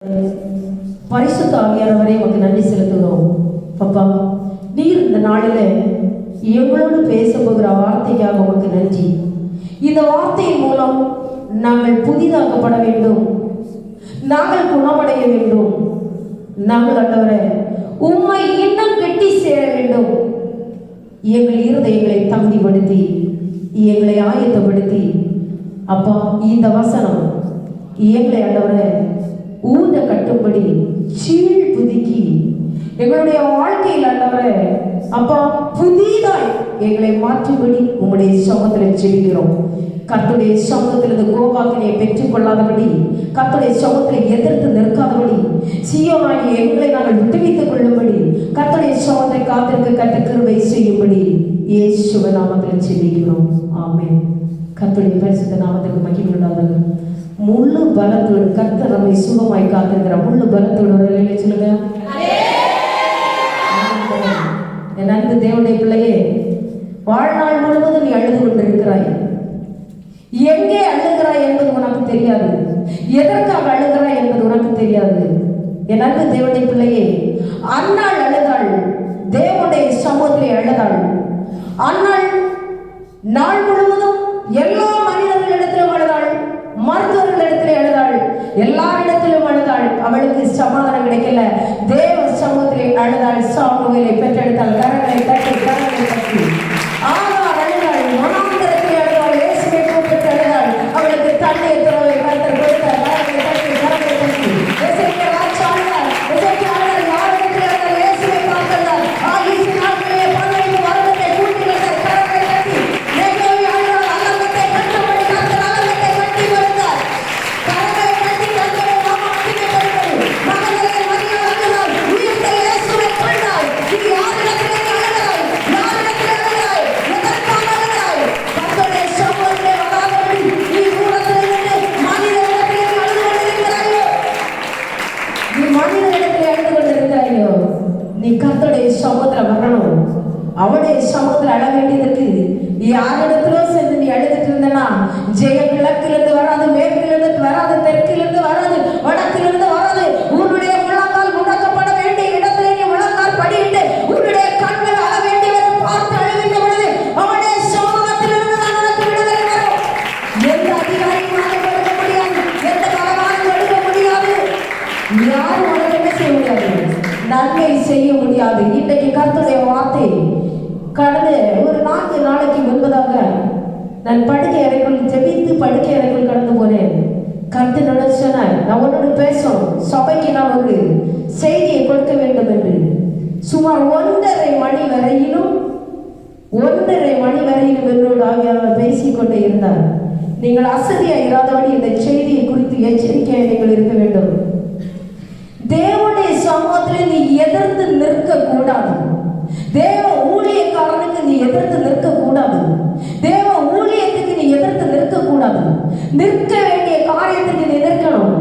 பரிசுத்த ஆவியானவரே உமக்கு நன்றி செலுத்துகிறோம். அப்பா, நீர் இந்த நாளில் எங்களோடு பேச போகிற வார்த்தைக்காக உமக்கு நன்றி. இந்த வார்த்தையின் மூலம் நாங்கள் புதிதாக்கப்பட வேண்டும், நாங்கள் குணமடைய வேண்டும், நாங்கள் ஆண்டவரே உம்மை இன்னும் கெட்டி சேர வேண்டும். எங்கள் இருதயங்களை தகுதிப்படுத்தி எங்களை ஆயத்தப்படுத்தி அப்பா இந்த வசனம் எங்களை ஆண்டவரே ஊத கட்டும்படி சீழ் புதுக்கி எங்களுடைய வாழ்க்கையில் ஆண்டவரே அப்பா புதிதாய் எங்களை மாற்றும்படி உம்முடைய சமூகத்தில் செல்கிறோம். கர்த்தருடைய சமூகத்தில் இந்த கோபாக்கினை பெற்றுக் கொள்ளாதபடி, கர்த்தருடைய சமூகத்தில் எதிர்த்து நிற்காதபடி, சீயோனாகி எங்களை நாங்கள் விடுவித்துக் கொள்ளும்படி கர்த்தருடைய சமூகத்தை காத்திருக்க கர்த்தர் கிருபை செய்யும்படி இயேசுவின் நாமத்தில் செல்கிறோம். ஆமென். கர்த்தருடைய பரிசுத்த நாமத்துக்கு மகிமை உண்டாவதாக. முழு பலத்தோடு கர்த்தர் நம்மை சுகமாய் காத்திருக்கிறார். முழு பலத்தோடு ஒரு நிலையில சொல்லுங்க. என் அன்பு தேவனுடைய பிள்ளையே, வாழ்நாள் முழுவதும் நீ அழுது கொண்டிருக்கிறாய். எங்கே அழுகிறாய் என்பது உனக்கு தெரியாது, எதற்காக அழுகிறாய் என்பது உனக்கு தெரியாது. என் அன்பு தேவனுடைய பிள்ளையே, அன்னாள் அழுதாள், தேவனுடைய சமூகத்திலே அழுதாள். அன்னாள் நாள் முழுவதும் எல்லா மனிதர்களிடத்திலும் அழுதாள், மருத்துவர்களிடத்திலே அழுதாள், எல்லாரிடத்திலும் அழுதாள். அவளுக்கு சமாதானம் கிடைக்கல. தேவ சமூகத்திலே அழுதாள். சாமுவேலை பெற்றெடுத்தாள். கரங்களை தட்டி கரங்களை தட்டி ஆகார் அழுதாள். மனாந்தரத்திலே அழுதாள். இயேசுவை கூப்பிட்டு அழுதாள். அவளுக்கு தண்ணீர் துறவை கர்த்தர் கொடுத்தார். கரங்களை தட்டி கரங்களை தட்டி எசேக்கியா ராஜா அழுதாள். எசேக்கியா அழுதாள். யாரிடத்திலே அழுதாள்? இயேசுவை பார்த்தாள். ஆகீசு நாட்களிலே 15 வருடத்தை கூட்டி வைத்தார். கரங்களை தட்டி நெகோமி அழுதாள். அலங்கத்தை கட்டும்படி கர்த்தர் அலங்கத்தை கட்டி கொடுத்தார். கரங்களை தட்டி கர்த்தரை நாம மகிமைப்படுத்துங்கள். மகனே மரியா அழுதாள். உயிர்த்த இயேசுவை கண்டாள். இது யாரிடத்திலே அழுதாள்? யாரிடத்திலே அழுதாள்? எதற்காக அழுதாள்? கர்த்தருடைய சமூகத்திலே வராதபடி நீ தூரத்திலே நின்று மனிதனிடத்திலே அழுது கொண்டிருக்கிறாயோ? நீ மனிதனிடத்திலே அழுது கொண்டிருக்கிறாயோ? நீ கர்த்தருடைய சமூகத்தில் வரணும். அவனுடைய சமூகத்தில் அழ வேண்டியதற்கு யாரிடத்திலோ சென்று நீ அழுதுட்டு இருந்தனா, ஜெயம் கிழக்கிலிருந்து வராது, மேற்கிலிருந்து வராது, தெற்கிலிருந்து வராது, வடக்கிலிருந்து வராது. உன்னுடைய முழங்கால் முடக்கப்பட வேண்டிய இடத்திலே நீ முழங்கால் படியிட்டு உன்னுடைய கண்கள் அழ வேண்டியவரை பார்த்து அழுகின்ற பொழுது அவனுடைய சமூகத்திலிருந்து தான் உனக்கு விடுதலை வரும். எந்த அதிகாரியும் கொடுக்க முடியாது, எந்த பலவானும் கொடுக்க முடியாது, யாரும் உனக்கு என்ன செய்ய முடியாது, நன்மை செய்ய முடியாது. இன்றைக்கு கர்த்தருடைய வார்த்தை கடந்த ஒரு 4 நாளைக்கு முன்பதாக நான் படுக்கை அறைக்குள் ஜெபித்து படுக்கை அறைக்குள் கடந்து போனேன். கர்த்தரோட சொன்னார், நான் உன்னோடு பேசணும், சபைக்கு நான் ஒரு செய்தியை கொடுக்க வேண்டும் என்று. சுமார் 1:30 மணி வரையிலும் என்னோடு ஆவியானவர் பேசிக்கொண்டே இருந்தார். நீங்கள் அசதியாக இராதபடி இந்த செய்தியை குறித்து எச்சரிக்கையாக நீங்கள் இருக்க வேண்டும். தேவனுடைய சமூகத்தில் நீ எதிர்த்து நிற்க கூடாது. தேவ ஊழியக்காரனுக்கு நீ எதிர்த்து நிற்க கூடாது. தேவ ஊழியத்துக்கு நீ எதிர்த்து நிற்க கூடாது. நிற்க வேண்டிய காரியத்துக்கு நீ நிற்கணும்.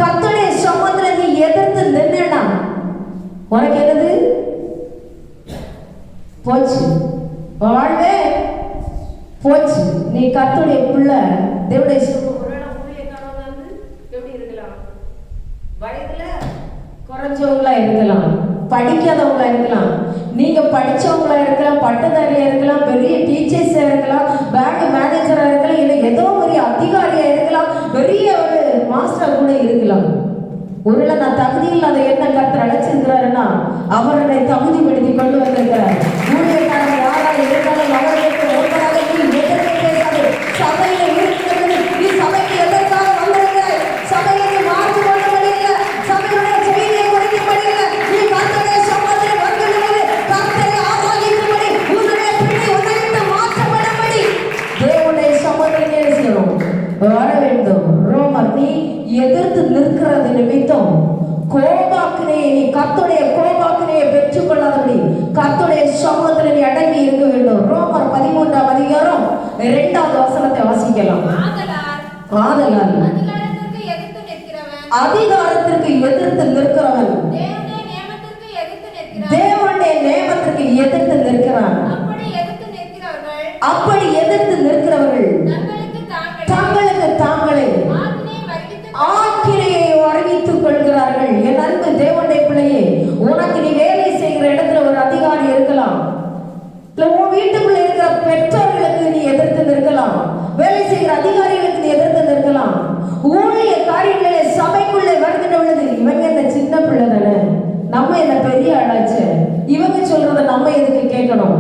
கர்த்தருடைய சமூகத்தில் நீ எதிர்த்து நின்னா உனக்கு என்னது போச்சு, வாழ்வே போச்சு. நீ கர்த்தருடைய பிள்ளை, தேவனுடைய ஊழியக்காரன் எப்படி இருக்கலாம்? வயதுல குறைஞ்சவங்களா இருக்கலாம், படிக்காதவங்களா இருக்கலாம், நீங்க படிச்சவங்களா இருக்கலாம், பட்டதாரியா இருக்கலாம், பெரிய டீச்சர்ஸா இருக்கலாம், பேங்க் மேனேஜரா இருக்கலாம், இல்லை ஏதோ ஒரு அதிகாரியா இருக்கலாம், பெரிய ஒரு மாஸ்டர் கூட இருக்கலாம். ஒருவேளை நான் தகுதி இல்லாத என்ன கர்த்தர் அழைச்சிருக்கிறாருன்னா அவருடைய தகுதிப்படுத்தி கொண்டு வந்திருக்கிறார். ஊழியக்காரன் யாராக இருந்தாலும் அவர்களுக்கு ஒருவராக நீ எதிர்த்து பேசாது. சபையில இருக்கிறது, நீ சபைக்கு எதற்காக வந்திருக்கிறாய்? சபையை மாற்றி கொள்ள முடியல, சபையுடைய செய்தியை கொடுக்க முடியல. நீ கர்த்தருடைய சமூகத்தில் வந்துள்ளது கர்த்தரை ஆராதிக்கும்படி, உன்னுடைய பிள்ளை உன்னை விட்டு மாற்றப்படும்படி தேவனுடைய சமூகத்தில் என்ன செய்யணும்? வர வேண்டும். ரோமர், நீ எதிர்த்து நிற்கிறது நிமித்தம் கோபாக்கினையை, நீ கர்த்தருடைய கோபாக்கினையை பெற்றுக் கொள்ளாதபடி கர்த்தருடைய சமூகத்தில் நீ அடங்கி இருக்க வேண்டும். ரோமர் 13ஆம் அதிகாரம் 2வது வசனத்தை வாசிக்கலாம். ஆதலால் அதிகாரத்திற்கு எதிர்த்து நிற்கிறவன் தேவனுடைய நியமத்திற்கு எதிர்த்து நிற்கிறான். அப்படி எதிர்த்து நிற்கிறவர்கள் தங்களுக்கு தாங்களே ஆக்கினையை அறிவித்துக் கொள்கிறார்கள். இவங்க இந்த சின்ன பிள்ளை தானே, நம்ம என்ன பெரிய ஆளாச்சு, இவங்க சொல்றத நம்ம எதுக்கு கேட்கணும்?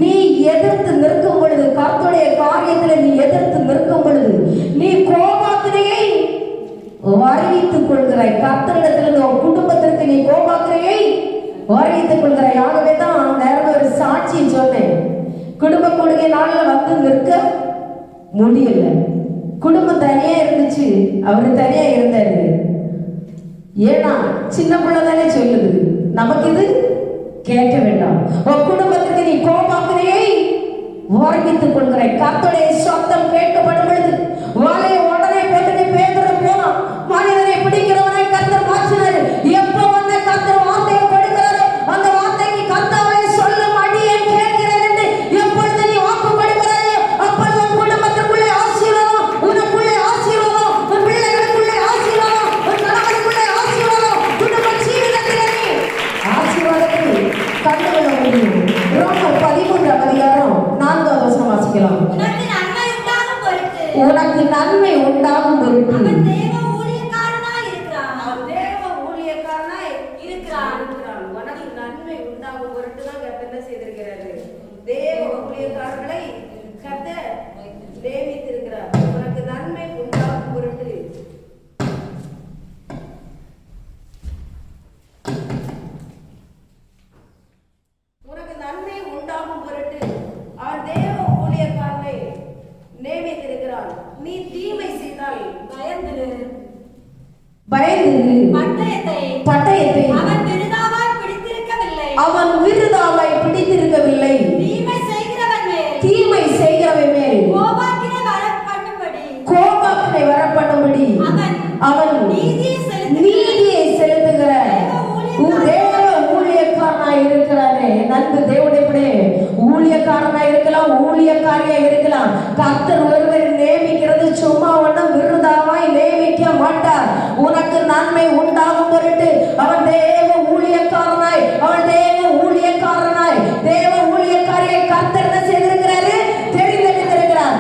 நீ எதிர்த்து நிற்கும் பொழுது, கர்த்தருடைய காரியத்துல நீ எதிர்த்து நிற்கும் பொழுது, நீ கோபாக்கினையை அறிவித்துக் கொள்கிறாய். கர்த்தரிடத்திலிருந்து உன் குடும்பத்திற்கு நீ கோபாக்கினையை அறிவித்துக் கொள்கிறாய். ஆகவே தான் நேரம் ஒரு சாட்சி சொன்னேன். குடும்ப கொடுக்கை நாள்ல வந்து நிற்க முடியல. குடும்பம் தனியா இருந்துச்சு, அவரு தனியா இருந்தாரு. ஏன்னா சின்ன பிள்ளை தானே சொல்லுது, நமக்கு இது கேட்க வேண்டாம். உன் குடும்பத்துக்கு நீ கோபாக்கினையை அறிவித்துக் கொள்கிறாய். கர்த்தருடைய சத்தம் கேட்கப்படும் பொழுது வாழையை உடனே போட்டு பேதுரு போனான். மனிதனை பிடிக்கிறவனை கர்த்தர் மாற்றினாரு. எப்போ வந்த கர்த்தர் வார்த்தையை கொடுக்கிறாரோ அந்த வார்த்தைக்கு கர்த்தாவே சொல்லும் அடியேன் கேட்கிறேன் என்று எப்பொழுது நீ வாக்கு கொடுக்கிறாயோ அப்பொழுது உன் குடும்பத்திற்குள்ளே ஆசீர்வாதம், உனக்குள்ளே ஆசீர்வாதம், உன் பிள்ளைகளுக்குள்ளே ஆசீர்வாதம், உன் கணவனுக்குள்ளே ஆசீர்வாதம், குடும்ப ஜீவிதத்திலே நீ ஆசீர்வாதத்தை கண்டுகொள்ள முடியும். ரோமர் 13ஆம் அதிகாரம் 4ஆவது வசனம் வாசிக்கலாம். உனக்கு நன்மை உண்டாகும் பொருட்டு அவன் தேவ ஊழியக்காரனாய் இருக்கிறான். உனக்கு நன்மை உண்டாகும் பொருட்டு தான் கர்த்தர் என்ன செய்திருக்கிறாரு? தேவ ஊழியக்காரர்களை கர்த்தர் நியமித்திருக்கிறார். உனக்கு நன்மை உண்டாகும் பொருட்டு உனக்கு நன்மை உண்டாகும் பொருட்டு அவன் தேவ ஊழியக்காரனை நியமித்திருக்கிறான். நீ தீமை செய்தால் பயந்து பட்டயத்தை அவன் விருதாவாய் பிடித்திருக்கவில்லை. தீமை செய்கிறவன் மேல் கோபாக்கினை வரப்பண்ணும்படி அவன் நீதியை செலுத்துகிற தேவ ஊழியக்காரனாய் இருக்கிறானே. நன்கு தேவனுடைய ஊழியக்காரனாய் இருக்கலாம், ஊழியக்காரியா இருக்கலாம். கர்த்தர் ஒருவர் நியமிக்கிறது சும்மா ஒன்றும் விருதாவாய் நியமிக்க மாட்டார். உனக்கு நன்மை உண்டாகும் பொருட்டு அவன் தேவ ஊழியக்காரனாய், அவன் தேவ ஊழியக்காரனாய், தேவ ஊழியக்காரியை கர்த்தர் என்ன செய்திருக்கிறாரு? தெரிந்தெடுத்திருக்கிறார்.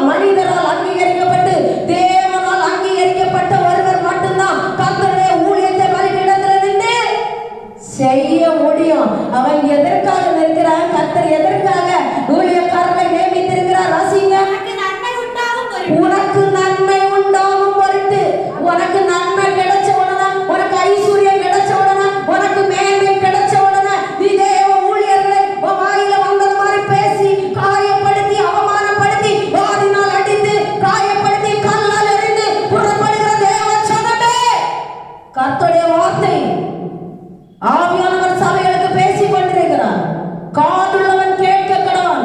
மனிதரால் அங்கீகரிக்கப்பட்டு தேவனால் அங்கீகரிக்கப்பட்ட ஒருவர் மட்டும்தான் கர்த்தருடைய ஊழியத்தை பலிபீடத்தில் நின்று செய்ய முடியும். அவன் எதற்காக நிற்கிறான்? கர்த்தர் எதற்காக ஊழியக்காரனை நியமித்திருக்கிறார்? ரசிங்க. உனக்கு நன்மை உண்டாகும் பொருட்டு, உனக்கு நன்மை கிடைச்ச உடனே, உனக்கு ஐஸ்வர்யம் கிடைச்ச உடனே, உனக்கு மேன்மை கிடைச்ச உடனே நீ தேவ ஊழியர்களை வாயில வந்தது மாதிரி பேசி காயப்படுத்தி அவமானப்படுத்தி வாரினால் அடித்து காயப்படுத்தி கல்லால் எறிந்து புறப்படுகிற தேவ சனமே, கர்த்தருடைய வார்த்தை ஆவியானவர் சபைகளுக்கு பேசிக் கொண்டிருக்கிறார். காதுள்ளவன் கேட்க கடவன்.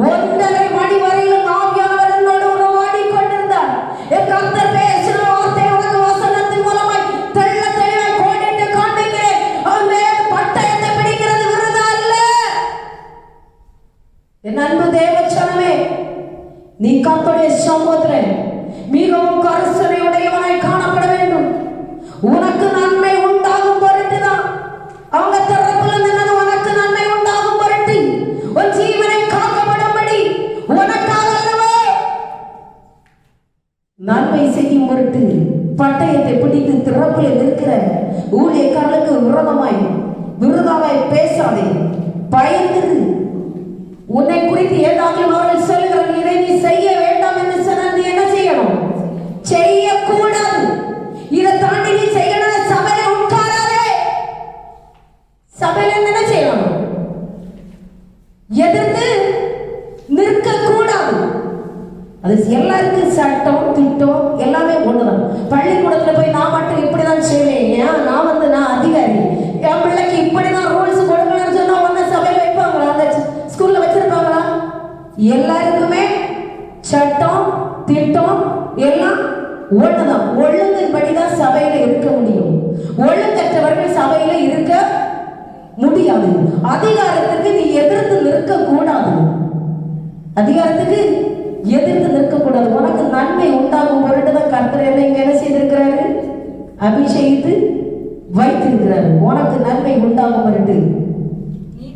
1:30 மணி வரையிலும் ஆவியானவர் என்னோடு உறவாடி கொண்டிருந்தார். என் கர்த்தர் பேசின வார்த்தை உனக்கு வசனத்தின் மூலமாய் தெள்ள தெளிவாய் கோடிட்டு காண்பிக்கிறேன். அவன் பட்டயத்தை பிடிக்கிறது விருதா அல்ல. என் அன்பு தேவச்சனமே, நீ கர்த்தருடைய சமூகத்திலே மிகவும் கரிசனை உடையவனாய் காணப்பட வேண்டும். உனக்கு நன்மை உண்டாகும் பொருட்டுதான் அவங்க தரப்புல நின்னது. உனக்கு நன்மை உண்டாகும் பொருட்டு உன் ஜீவனை காக்கப்படும்படி உனக்காக அல்லவோ நன்மை செய்யும் பொருட்டு பட்டயத்தை பிடித்து திறப்பில் இருக்கிற ஊழியக்காரர்களுக்கு விரோதமாய் பேசாதே, பயந்திரு. உன்னை குறித்து ஏதாவது அவர்கள் சொல்லுகிறார்கள், இதை நீ செய்ய வேண்டாம் என்று சொன்னால் நீ என்ன செய்யணும்? செய்யக்கூடாது. இதை தாண்டி நீ செய்யணும். சபையில உட்காராதே. சபையில என்ன செய்யணும்? எதிர்த்து நிற்க கூடாது. அது எல்லாருக்கும் சட்டம் திட்டம் எல்லாமே ஒண்ணுதான். பள்ளிக்கூடத்துல போய் நான் மட்டும் இப்படிதான் செய்வேன், ஏன் நான் அதிகாரி, என் பிள்ளைக்கு இப்படிதான் ரூல்ஸ் கொடுக்கணும்னு சொன்னா உடனே சபையில வைப்பாங்களா? அந்த ஸ்கூல்ல வச்சிருப்பாங்களா? எல்லாருக்குமே சட்டம் திட்டம் எல்லாம் ஒண்ணுதான். ஒழுங்கின்படிதான் சபையில இருக்க முடியும். ஒழுங்கற்றவர்கள் சபையில இருக்க முடியாது. அதிகாரத்துக்கு நீ எதிர்த்து நிற்க கூடாது. அதிகாரத்துக்கு எதிர்த்து நிற்க கூடாது. உனக்கு நன்மை உண்டாகும் பொருட்டுதான் கர்த்தர் என்ன செய்திருக்கிறாரு? அபிஷேகித்து வைத்திருக்கிறாரு. உனக்கு நன்மை உண்டாகும் பொருட்டு நீ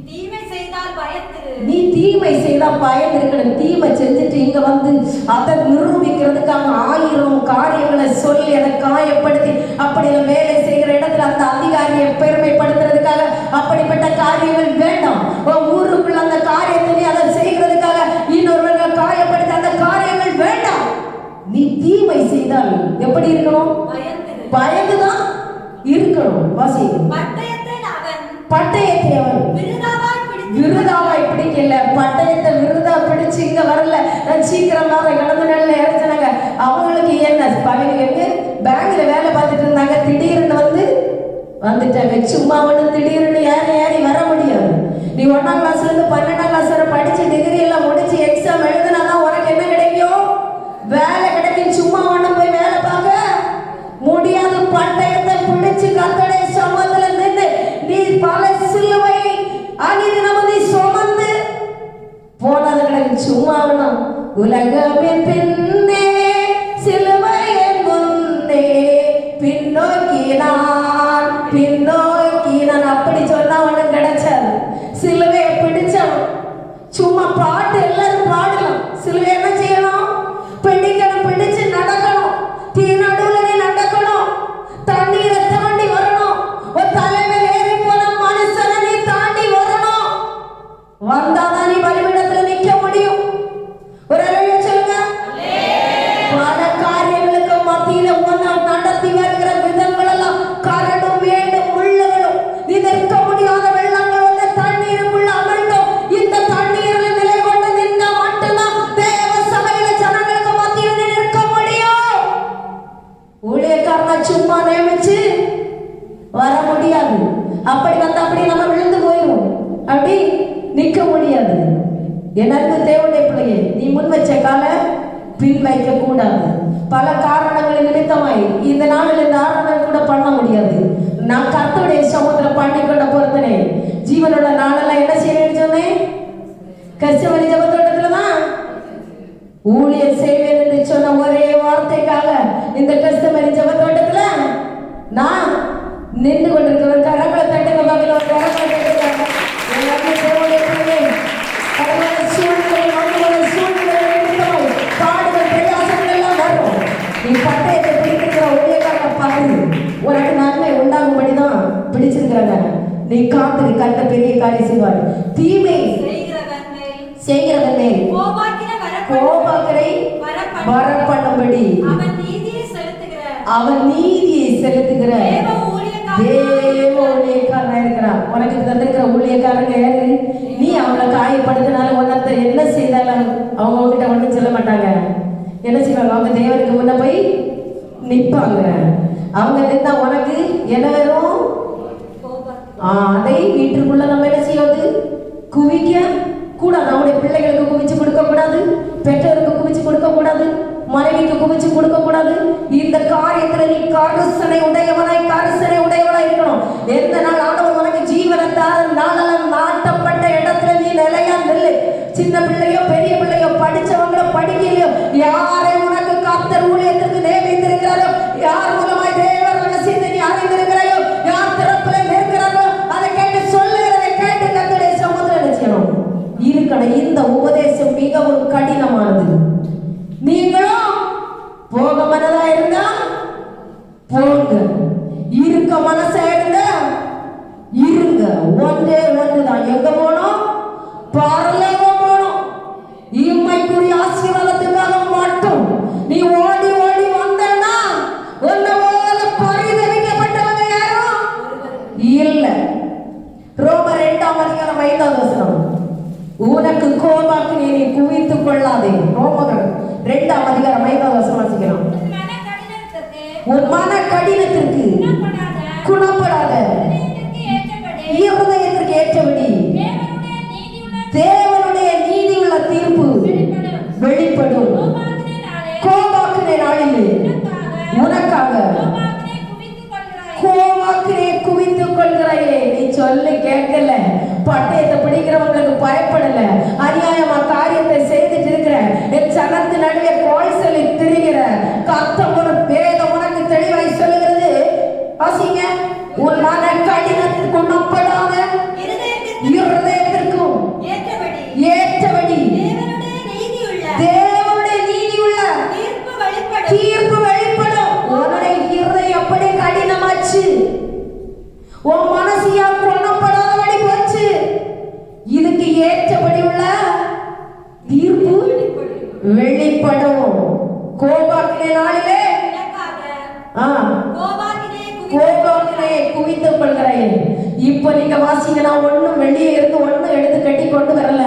தீமை செய்தால் பயந்திருக்கணும். தீமை செஞ்சுட்டு இங்க வந்து அதை நிரூபிக்கிறதுக்காக 1000 காரியங்களை சொல்லி அதை காயப்படுத்தி அப்ப அப்படி வேலை செய்கிற இடத்துல அந்த அதிகாரியை பெருமைப்படுத்துறதுக்காக அப்படிப்பட்ட காரியங்கள் வேண்டாம். ஊருக்குள்ள அந்த காரியத்தை அதை செய்கிறதுக்காக இன்னொருவர்கள் காயப்படுத்த அந்த காரியங்கள் வேண்டாம். நீ தீமை செய்தால் எப்படி இருக்கணும்? பயந்துதான் இருக்கணும். வாசி. பட்டயத்தை அவன் விருதாவாய் பிடிக்கல. பட்டயத்தை விருதா பிடிச்சு இங்க வரல. சீக்கிரமா கடந்த நாள்ல இறச்சினாங்க. அவங்களுக்கு என்ன எங்க பேங்க்ல வேலை பார்த்துட்டு இருந்தாங்க. திடீர்னு வந்துட்டாங்க. சும்மா ஒண்ணு திடீர்னு ஏறி வர முடியாது. நீ 1ஆம் கிளாஸ்ல இருந்து 12ஆம் கிளாஸ் வரை படிச்சு டிகிரி எல்லாம் முடிச்சு எக்ஸாம் எழுதுனாதான் உனக்கு என்ன கிடைக்கும்? வேலை கிடைக்கும். சும்மா ஒண்ணு போய் வேலை பார்க்க முடியாது. பட்டயத்தை பிடிச்சு கர்த்தருடைய சமூகத்துல நின்று நீ பல சிலுவை அனிதினம் நீ சுமந்து போனது கிடைக்கும். சும்மா வேணும். உலகமே பின்னே சிலுவையின் முன்னே பின்னோக்கி நான் அப்படி சொன்னா ஒண்ணு கிடைச்சாது. சிலுவையை பிடிச்சவன் சும்மா பாட்டு எல்லாரும் பாடலாம். சிலுவை என்ன செய்யணும்? பிடிக்கணும். பிடிச்சு நடக்கணும். தீ நடுவுல நீ நடக்கணும். தண்ணீரை தாண்டி வரணும். ஒரு தலைமையில் ஏறி போன மனுஷனை நீ தாண்டி வரணும். வந்தாதான் நீ பலிபீடத்துல நிக்க முடியும். ஒரு அலைய சொல்லுங்க. பல காரியங்களுக்கு மத்தியில நடத்தி வருகிற விதங்கள் எல்லாம் கரடும் மேடும் முள்ளுகளும் நீ நிற்க முடியாத வெள்ளங்கள் வந்து தண்ணீருக்குள்ள அமர்ந்தோம். இந்த தண்ணீரில் நிலை கொண்டு நின்னா மட்டும்தான் தேவ சபையில ஜனங்களுக்கு மத்தியில் நிற்க முடியும். ஊழியக்காரனா சும்மா நியமிச்சு வர முடியாது. அப்படி வந்து அப்படி நம்ம விழுந்து போயிடும். அப்படி நிக்க முடியாது. எனக்கு தேவனுடைய பிள்ளையே, நீ முன் வச்ச கால பின் வைக்க கூடாது. பல காரணங்கள் நிமித்தமாய் இந்த நாளில் இந்த ஆராதனை கூட பண்ண முடியாது. நான் கர்த்தருடைய சமூகத்துல பண்ணிக்கொண்ட பொறுத்தனே ஜீவனோட நாளெல்லாம் என்ன செய்யணும்னு சொன்னேன்? கஷ்டமணி ஜபத்தோட்டத்துலதான் ஊழியர் செய்வேன் என்று சொன்ன ஒரே வார்த்தைக்காக இந்த கஷ்டமணி ஜபத்தோட்டத்துல நான் நின்று கொண்டிருக்கிறேன். கரங்களை தட்டுங்க பாக்கல. ஒரு கரங்களை தட்டுங்க. பாடுகள் பிரயாசங்கள் எல்லாம் வரும். நீ பட்டயத்தை பிடிக்கிற ஊழியக்காரனை பாரு. உனக்கு நன்மை உண்டாகும்படிதான் பிடிச்சிருக்கிறாங்க. நீ காத்து கட்ட பெரிய காரியம் செய்வார். தீமை செய்கிறவன் மேல் கோபாக்கரை வரப்பண்ணும்படி அவன் நீதியை செலுத்துகிற தேவ ஊழியக்காரனா இருக்கிறான். உனக்கு தந்திருக்கிற ஊழியக்காரங்க யாரு? நீ அவனை காயப்படுத்தினாலும் உனத்தை என்ன செய்தாலும் அவங்க உங்ககிட்ட ஒன்றும் சொல்ல மாட்டாங்க. என்ன செய்வாங்க? அவங்க தேவனுக்கு முன்ன போய் நிற்பாங்க. அவங்க நின்றா உனக்கு என்ன வரும்? அதை வீட்டுக்குள்ள நம்ம என்ன செய்வது? குவிக்க கூடாது. அவனுடைய பிள்ளைகளுக்கு குவிச்சு கொடுக்க கூடாது. பெற்றோருக்கு குவிச்சு கொடுக்க கூடாது. மனைவிக்கு குவிச்சு கொடுக்க கூடாது. இந்த காரியத்துல நீ கரிசனை உடையவனாய் இருக்கணும். எந்த நாள் ஆண்டவர் உனக்கு ஜீவனை தார நாளெல்லாம் நாட்டப்பட்ட இடத்துல நீ நிலையா நில்லு. சின்ன பிள்ளையோ பெரிய பிள்ளையோ படிச்சவங்களோ படிக்கலையோ யாரை உனக்கு கர்த்தர் ஊழியத்திற்கு நியமித்திருக்கிறாரோ, யார் மூலமாய் தேவன் ரகசியத்தை நீ அறிந்திருக்கிறாயோ, யார் திறப்புல நிற்கிறாரோ அதை கேட்டு சொல்லுகிறதை கேட்டு கர்த்தருடைய சமூகத்துல நிச்சயம் இருக்கணும். இந்த உபதேசம் மிகவும் கடினமானது. நீங்களும் போக மனதா இருந்தா போங்க, இருக்க மனசா இருந்தா இருங்க. ஒன்றுதான். எங்க போனோம்? பரலோகம் போனோம். இம்மைக்குரிய ஆசீர்வாதத்துக்காக மட்டும் நீ ஓடி ஓடி வந்தனா உன்னை போல பரிதவிக்கப்பட்டவங்க யாரும் இல்ல. ரோமர் 2ஆம் அதிகாரம் 5ஆவது வசனம். உனக்கு கோபாக்கு நீ குவித்துக் கொள்ளாதே. ரோமர் 2ஆம் அதிகாரம் 5ஆவது வசனம் வாசிக்கலாம். உன் மன கடினத்திற்கு குணப்படாத இருதயத்திற்கு ஏற்றபடி தேவனுடைய நீதியுள்ள தீர்ப்பு வெளிப்படும். கோபாக்கினை நாளிலே உனக்காக கோபாக்கினை குவித்துக் கொள்கிறாயே. நீ சொல்லி கேட்கல. பட்டயத்தை பிடிக்கிறவங்களுக்கு பயப்படல. அநியாயமா காரியத்தை செய்துட்டு இருக்கிற என் சனத்து நடுவே கோல் சொல்லி திரிகிற கர்த்தர் ஒரு வேதம் உனக்கு தெளிவாய் சொல்லுகிறது. வாசிங்க. உன் மன கடினத்திற்கு குணப்படாத இருதயத்திற்கும் ஏற்றபடி தேவனுடைய நீதியுள்ள தீர்ப்பு வெளிப்படும். உன்னுடைய இருதயம் எப்படி கடினம் போச்சு, உன் மனசியா கொல்லப்படாதபடி போச்சு. இதுக்கு ஏற்றபடி உள்ள தீர்ப்பு வெளிப்படும். கோபாக்கினை நாளிலே கோபாக்கினை குவித்துக் கொள்கிறேன். இப்ப நீங்க வாசிங்க, நான் ஒண்ணும் வெளியே இருந்து ஒண்ணும் எடுத்து கட்டி கொண்டு வரல.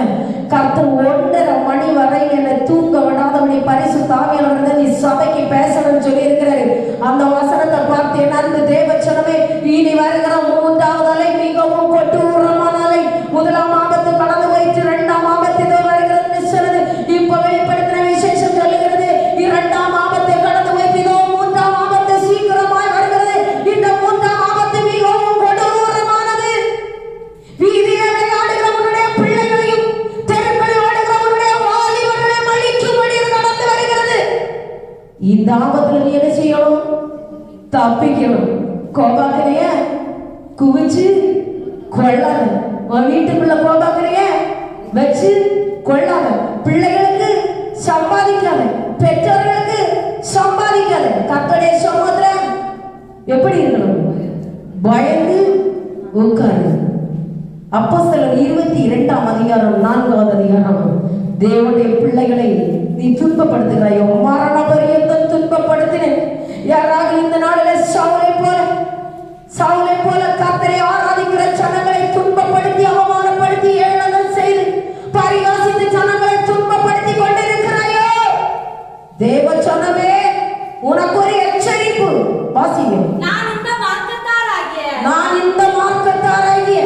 கர்த்தர் 1:30 மணி வரை என்னை தூங்க விடாதபடி பரிசுத்த ஆவியானவர் நீ சபைக்கு பேசணும்னு சொல்லி இருக்கிறாரு. அந்த வசனத்தை பார்த்து என் அன்பு தேவச்சனமே, இனி வருகிற 3வது அலை மிகவும் கொடூரமான அலை. 1ஆம் ஆபத்து கடந்து போயிட்டு 2ஆம் ஆபத்து இதோ வருகிறது சொல்லுது. இப்ப வெளிப்படுத்தின விசேஷம் சொல்லுகிறது 2ஆம் ஆபத்தை கடந்து போயிட்டு இதோ 3ஆம் ஆபத்து சீக்கிரமாய் வருகிறது. இந்த 3ஆம் ஆபத்து மிகவும் கொடூரமானது. வீதியில் விளையாடுகிற உன்னுடைய பிள்ளைகளையும் தெருக்களில் ஓடுகிற உன்னுடைய வாலிபர்களையும் அழிக்கும்படி கடந்து வருகிறது. இந்த ஆபத்துல நீ என்ன செய்யணும்? தப்பிக்கணும். கோபாக்கினைய குவிச்சு கொள்ளாத. உன் வீட்டுக்குள்ள கோபாக்கினைய வச்சு கொள்ளாத. பிள்ளைகளுக்கு சம்பாதிக்காத, பெற்றோர்களுக்கு சம்பாதிக்காத. கர்த்தருடைய சமூகத்துல எப்படி இருக்கணும்? பயந்து உட்காரு. அப்போஸ்தலர் 22ஆம் அதிகாரம் 4வது அதிகாரம். தேவனுடைய பிள்ளைகளை நீ துன்பப்படுத்துகிறாயோ, மரண பரியந்தம் துன்பப்படுத்தினேன். யாராக இந்த நாளில் சவுலை போல கர்த்தரை ஆராதிக்கிற ஜனங்களை துன்பப்படுத்தி அவமானப்படுத்தி ஏளனம் செய்து பரிகாசித்து ஜனங்களை துன்பப்படுத்தி கொண்டிருக்கிறாயோ, தேவ ஜனமே உனக்கு ஒரு எச்சரிப்பு. வாசிங்க. நான் இந்த மார்க்கத்தாராகிய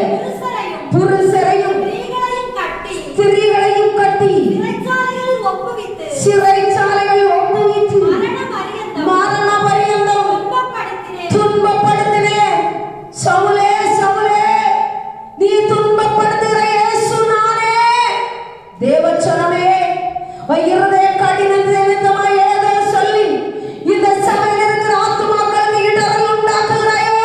புருஷரையும் ஸ்திரீகளையும் கட்டி சிறைச்சாலைகளில் ஒப்புவித்து மரண பரியந்தம் துன்பப்படுத்தினேன். சவுலே சவுலே, நீ துன்பப்படுத்துகிற இயேசு நானே. தேவச்சனமே, இருதய கடினத்தை நிமித்தமாய் ஏதோ சொல்லி இந்த சபையில் இருக்கிற ஆத்துமாக்களுக்கு இடரல் உண்டாக்குகிறாயோ,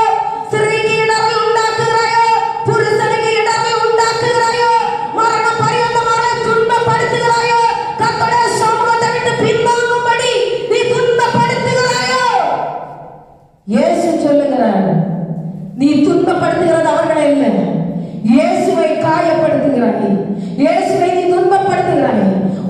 ஸ்திரீக்கு இடரல் உண்டாக்குகிறாயோ, புருஷனுக்கு இடரல் உண்டாக்குகிறாயோ, மரண பரியந்தமாக துன்பப்படுத்துகிறாயோ, கர்த்தருடைய சமூகத்தை விட்டு பின்வாங்கும்படி நீ துன்பப்படுத்துகிறாயோ. இயேசு சொல்லுகிறார், நீ துன்பப்படுத்துகிறது அவர்களை இல்லை, இயேசுவை காயப்படுத்துகிறாய். இயேசுவை நீ துன்பப்படுத்துகிறாய்.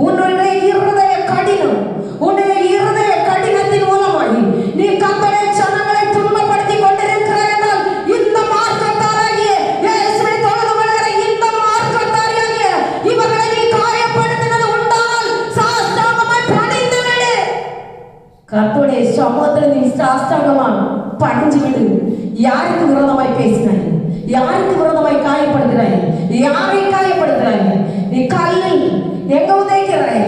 உன்னுடைய இருதய கடினம், உன்னுடைய இருதய கடினத்தின் மூலமாய் நீ கர்த்தருடைய ஜனங்களை துன்பப்படுத்தி கொண்டிருக்கிறாய் என்றால், இந்த மார்க்கத்தாராகிய இயேசுவை தொழுது கொள்கிற இந்த மார்க்கத்தாராகிய இவர்களை நீ காயப்படுத்தினது உண்டானால் சாஷ்டாங்கமாய் பணிந்து விடு. கர்த்தருடைய சமூகத்தில் நீ சாஷ்டாங்கமா பணிஞ்சு விடு. யாருக்கு விரோதமாய் பேசினாய்? யாருக்கு விரோதமாய் காயப்படுகிறாய்? யாரை காயப்படுகிறாய்? நீ கல்லில் எங்க உதைக்கிறாய்?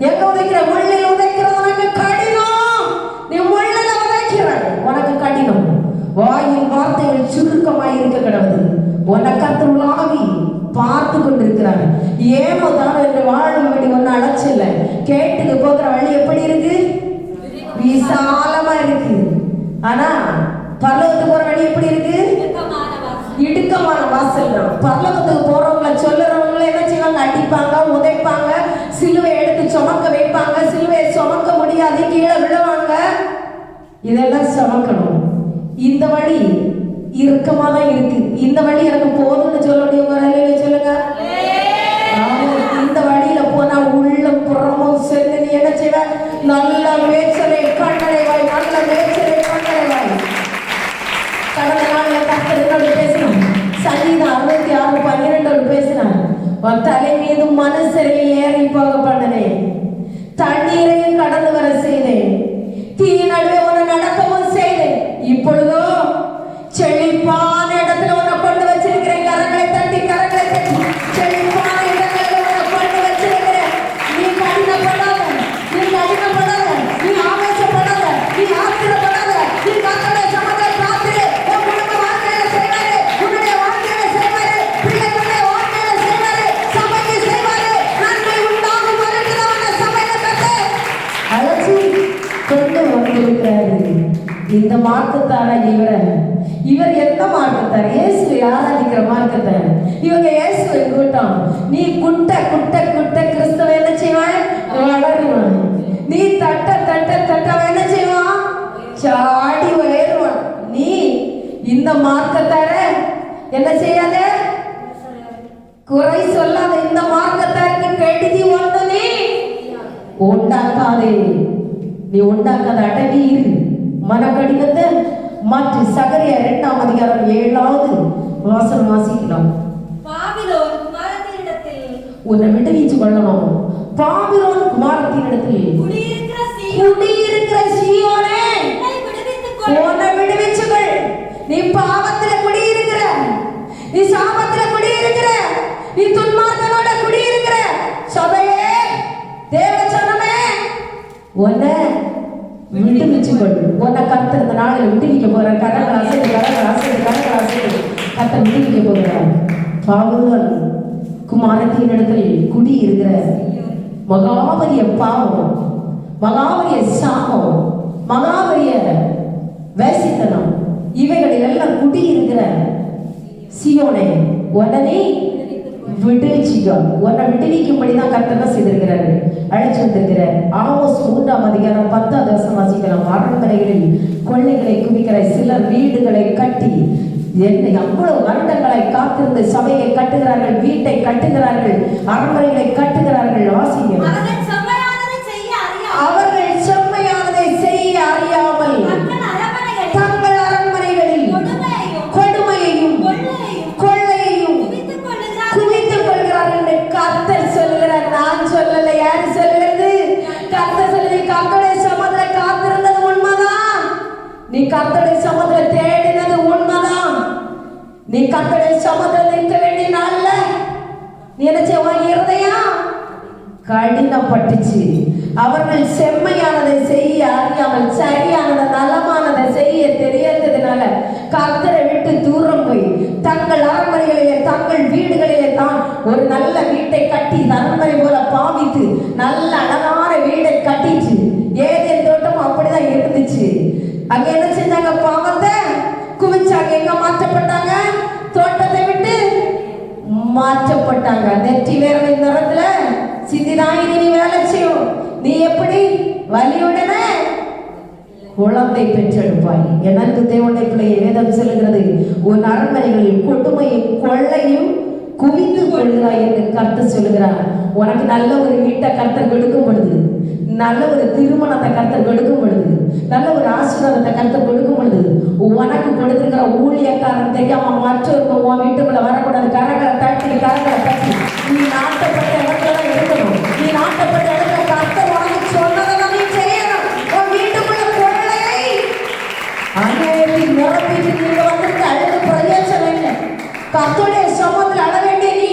எங்க உதைக்கிற? முள்ளில் உதைக்கிறது உனக்கு கடினம். நீ முள்ளில் உதைக்கிறாய், உனக்கு கடினம். வாயின் வார்த்தைகள் சுருக்கமாய் இருக்க கிடவது. உன்னை கர்த்தர் ஆவி பார்த்து கொண்டிருக்கிறார். ஏனோ தானோ என்று வாழும்படி ஒன்னு அழைச்சில்ல. கேட்டுக்கு போகிற வழி எப்படி இருக்கு? விசாலமா இருக்கு. ஆனா பரலோகத்துக்கு போற வழி எப்படி இருக்கு? இடுக்கமான வாசல். பரலோகத்துக்கு போறவங்களை சொல்லுறவங்களை என்ன செய்வாங்க? அடிப்பாங்க, உதைப்பாங்க, சிலுவை எடுத்து சுமக்க வைப்பாங்க. சிலுவையை சுமக்க முடியாது, கீழே விழுவாங்க. இதெல்லாம் சுமக்கணும். இந்த வழி இறுக்கமா தான் இருக்கு. இந்த வழி எனக்கு போதும்னு சொல்ல முடியும்? சொல்லுங்க. இந்த வழியில போனா உள்ளம் புறமும் சென்று நீ என்ன செய்வ? நல்ல மேய்ச்சலை கண்டடைவாய், நல்ல மேய்ச்சலை கண்டடைவாய். கடந்த நாள்ல கர்த்தர் பேசினோம். சங்கீதம் 66:12 பேசினார். உன் தலை மீது மனுஷரை ஏறி போக பண்ணினேன், தண்ணீரையும் கடந்து வர செய்தேன், தீ நடுவே உன்னை நடக்கவும் செய்தேன். இப்பொழுதோ செழிப்பான இடத்துல உன்னை கொண்டு வச்சிருக்கிறேன். கரங்களை தட்டி செழிப்பான இடங்களில் உன்னை கொண்டு வச்சிருக்கிறேன். நீ கடினப்படாத, நீ கடினப்படாத, நீ ஆவேசப்படாத, நீ ஆத்திரப்படாத. நீ கர்த்தருடைய சமூகத்தை பார்த்து உன் குடும்ப வாழ்க்கையில செய்வாரு, உன்னுடைய வாழ்க்கையில செய்வாரு, பிள்ளைகளுடைய வாழ்க்கையில செய்வாரு, சபைக்கு செய்வாரு. நன்மை உண்டாகும் வருகிறவன சபையில கட்டு அழைச்சி கொண்டு வந்திருக்கிறாரு. இந்த மார்க்கத்தார இவர் எந்த மார்க்கத்தார்? இயேசுவை ஆராதிக்கிற மார்க்கத்தார். இவங்க இயேசுவை கூட்டம். நீ குட்ட குட்ட குட்ட கிறிஸ்தவ என்ன செய்வான்? வளருவான். நீ தட்ட தட்ட தட்ட என்ன செய்வான்? சாடி உயருவான். நீ இந்த மார்க்கத்தார என்ன செய்யாத, குறை சொல்லாத. இந்த மார்க்கத்தாருக்கு கெடுதி ஒன்று நீ உண்டாக்காதே. நீ உண்டாக்காத, அடங்கி இரு. மனக்கடினத்தை மாற்று. சகரியா 2ஆம் அதிகாரம் 7வது வசனம் வாசிக்கலாம். பாபிலோன் குமாரத்தினிடத்தில் உன்னை விடுவிச்சு கொள்ளணும். பாபிலோன் குமாரத்தினிடத்தில் குடியிருக்கிற சீயோனே, உன்னை விடுவிச்சுகள். நீ பாவத்துல குடியிருக்கிற, நீ சாபத்துல குடியிருக்கிற, நீ துன்மார்க்கனோட குடியிருக்கிற சபையே, தேவச்சனமே, உன்னை விடுவிச்சுகள். உன்னை கர்த்தர் இந்த நாளில் விடுவிக்க போற. கரங்கள் அசைது, கரங்கள் அசைது, கரங்கள் அசைது. கர்த்தர் விடுவிக்க போகிறார். பாபிலோன் குமாரத்தினிடத்தில் குடியிருக்கிற மகாபரிய பாவம், மகாபரிய சாபம், மகாபரிய வேசித்தனம், இவைகளில் எல்லாம் குடியிருக்கிற சீயோனே, உடனே விடுவிச்சுக்கோ. உன்னை விடுவிக்கும்படிதான் கர்த்தர் செய்திருக்கிறாரு, அழைச்சு வந்திருக்கிறார். ஆமோஸ் 3ஆம் அதிகாரம் 10வது வசனம் வாசிக்கலாம். அரண்மனைகளில் கொள்ளைகளை குவிக்கிற சிலர் வீடுகளை கட்டி என்னை அவ்வளவு வருடங்களை காத்திருந்து சபையை கட்டுகிறார்கள், வீட்டை கட்டுகிறார்கள், அரண்மனைகளை கட்டுகிறார்கள். வாசிங்க. அவர்கள் செம்மையானதை செய்ய அறியாமல் தங்கள் அரண்மனைகளில் கொடுமையையும் கொள்ளையையும் குவித்துக் கொள்கிறார்கள் என்று கர்த்தர் சொல்லுகிறார். நான் சொல்லல, யாரு சொல்லுகிறது? கர்த்தர் சொல்லுது. கர்த்தருடைய சமூகத்துல காத்திருந்தது உண்மைதான். நீ கர்த்தருடைய சமூகத்துல தேடினது உண்மைதான். நீ கர்த்தருடைய சமூகத்தில் நிற்க வேண்டிய நாள்ல நீ என்ன செய்வ? இருதயம் கடினப்பட்டுச்சு. அவர்கள் செம்மையானதை செய்ய அறியாமல், சரியானதை நலமானதை செய்ய தெரியாததுனால கர்த்தரை விட்டு தூரம் போய் தங்கள் அரண்மனைகளிலே, தங்கள் வீடுகளிலே தான் ஒரு நல்ல வீட்டை கட்டி அரண்மனை போல பாவித்து நல்ல அழகான வீடை கட்டிச்சு. ஏதேன் தோட்டம் அப்படிதான் இருந்துச்சு. அங்க என்ன செஞ்சாங்க? பாவத்தை குவிச்சாங்க. எங்க மாற்றப்பட்டாங்க? தோட்டத்தை விட்டு மாற்றப்பட்டாங்க. நெற்றி வேர்வை நிறத்துல சிந்திதான் இனி வேலை செய்யும். நீ எப்படி வலியுடனே குழந்தை பெற்றெடுப்பாய். எனக்கு தேவனுடைய பிள்ளையை வேதம் சொல்லுகிறது, உன் அரண்மனைகளில் கொடுமையும் கொள்ளையும் குவித்து கொள்கிறாய் என்று கர்த்தர் சொல்லுகிறார். உனக்கு நல்ல ஒரு வீட்டை கர்த்தர் கொடுக்கும் பொழுது, நல்ல ஒரு திருமணத்தை கர்த்தர் கொடுக்கும் பொழுது, நல்ல ஒரு ஆசீர்வாதத்தை கர்த்தர் கொடுக்கும் பொழுது, உனக்கு கொடுத்திருக்கிற ஊழியக்காரன் தெரியாம மற்றவர்கள் உன் வீட்டுக்குள்ள வரக்கூடாது. கரங்களை தட்டி, கரங்களை தட்டி. நீ நாட்டப்பட்ட இடத்துல இருக்கணும். நீ நாட்டப்பட்ட இடத்துல கர்த்தர் உனக்கு சொன்னதை நீ செய்யணும். உன் வீட்டுக்குள்ள கொள்ளையை அநேகத்தை நிரப்பிட்டு நீங்க வந்துட்டு அழுது பிரயோஜனம் இல்லை. கர்த்தருடைய சமூகத்தில் அழ வேண்டிய நீ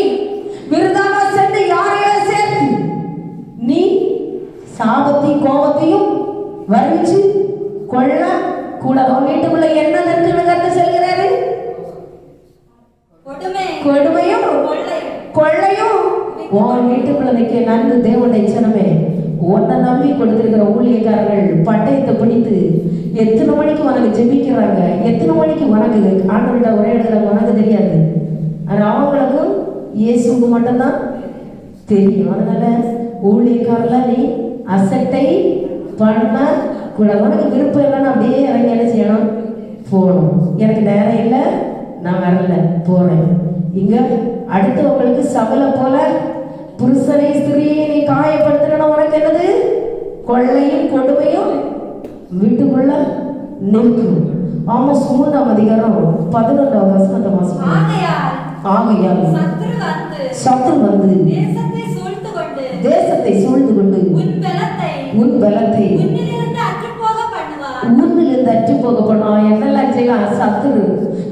விருதாவா சென்று யாரையும் சேர்த்து நீ சாபத்தையும் கோபத்தையும் வரிச்சு கொள்ள கூடாது. வீட்டுக்குள்ள என்ன கத்து செல்கிறாரு? கொடுமையும் கொள்ளையும். உன் வீட்டுக்குள்ள நிற்க நன்கு தேவனுடைய ஜனமே, உன்னை நம்பி கொடுத்திருக்கிற ஊழியக்காரர்கள் பட்டயத்தை பிடித்து எத்தனை மணிக்கு உனக்கு ஜெபிக்கிறாங்க, எத்தனை மணிக்கு உனக்கு ஆண்டவர்கிட்ட ஒரே இடத்துல உனக்கு தெரியாது. ஆனால் அவங்களுக்கும் இயேசுக்கு மட்டும்தான் தெரியும். அதனால ஊழியக்காரல நீ அசட்டை பண்ண கூட. உனக்கு விருப்பம் இல்லைன்னு அப்படியே இறங்கி என்ன செய்யணும்? போகணும். எனக்கு நேரம் இல்லை, நான் வரல, போறேன். இங்க அடுத்தவங்களுக்கு சபலை போல புருஷனை ஸ்திரீயை நீ காயப்படுத்தணும். உனக்கு என்னது? கொள்ளையும் கொடுமையும் வீட்டுக்குள்ள நிற்கும். ஆமோஸ் 3ஆம் அதிகாரம் 11வது வசனத்தை வாசிக்கிறோம். ஆகையால் சத்துரு வந்து தேசத்தை சூழ்ந்து கொண்டு உன் பலத்தை உன்னிலிருந்து அற்று போக பண்ணுவான். என்னெல்லாம் செய்வான்? சத்துரு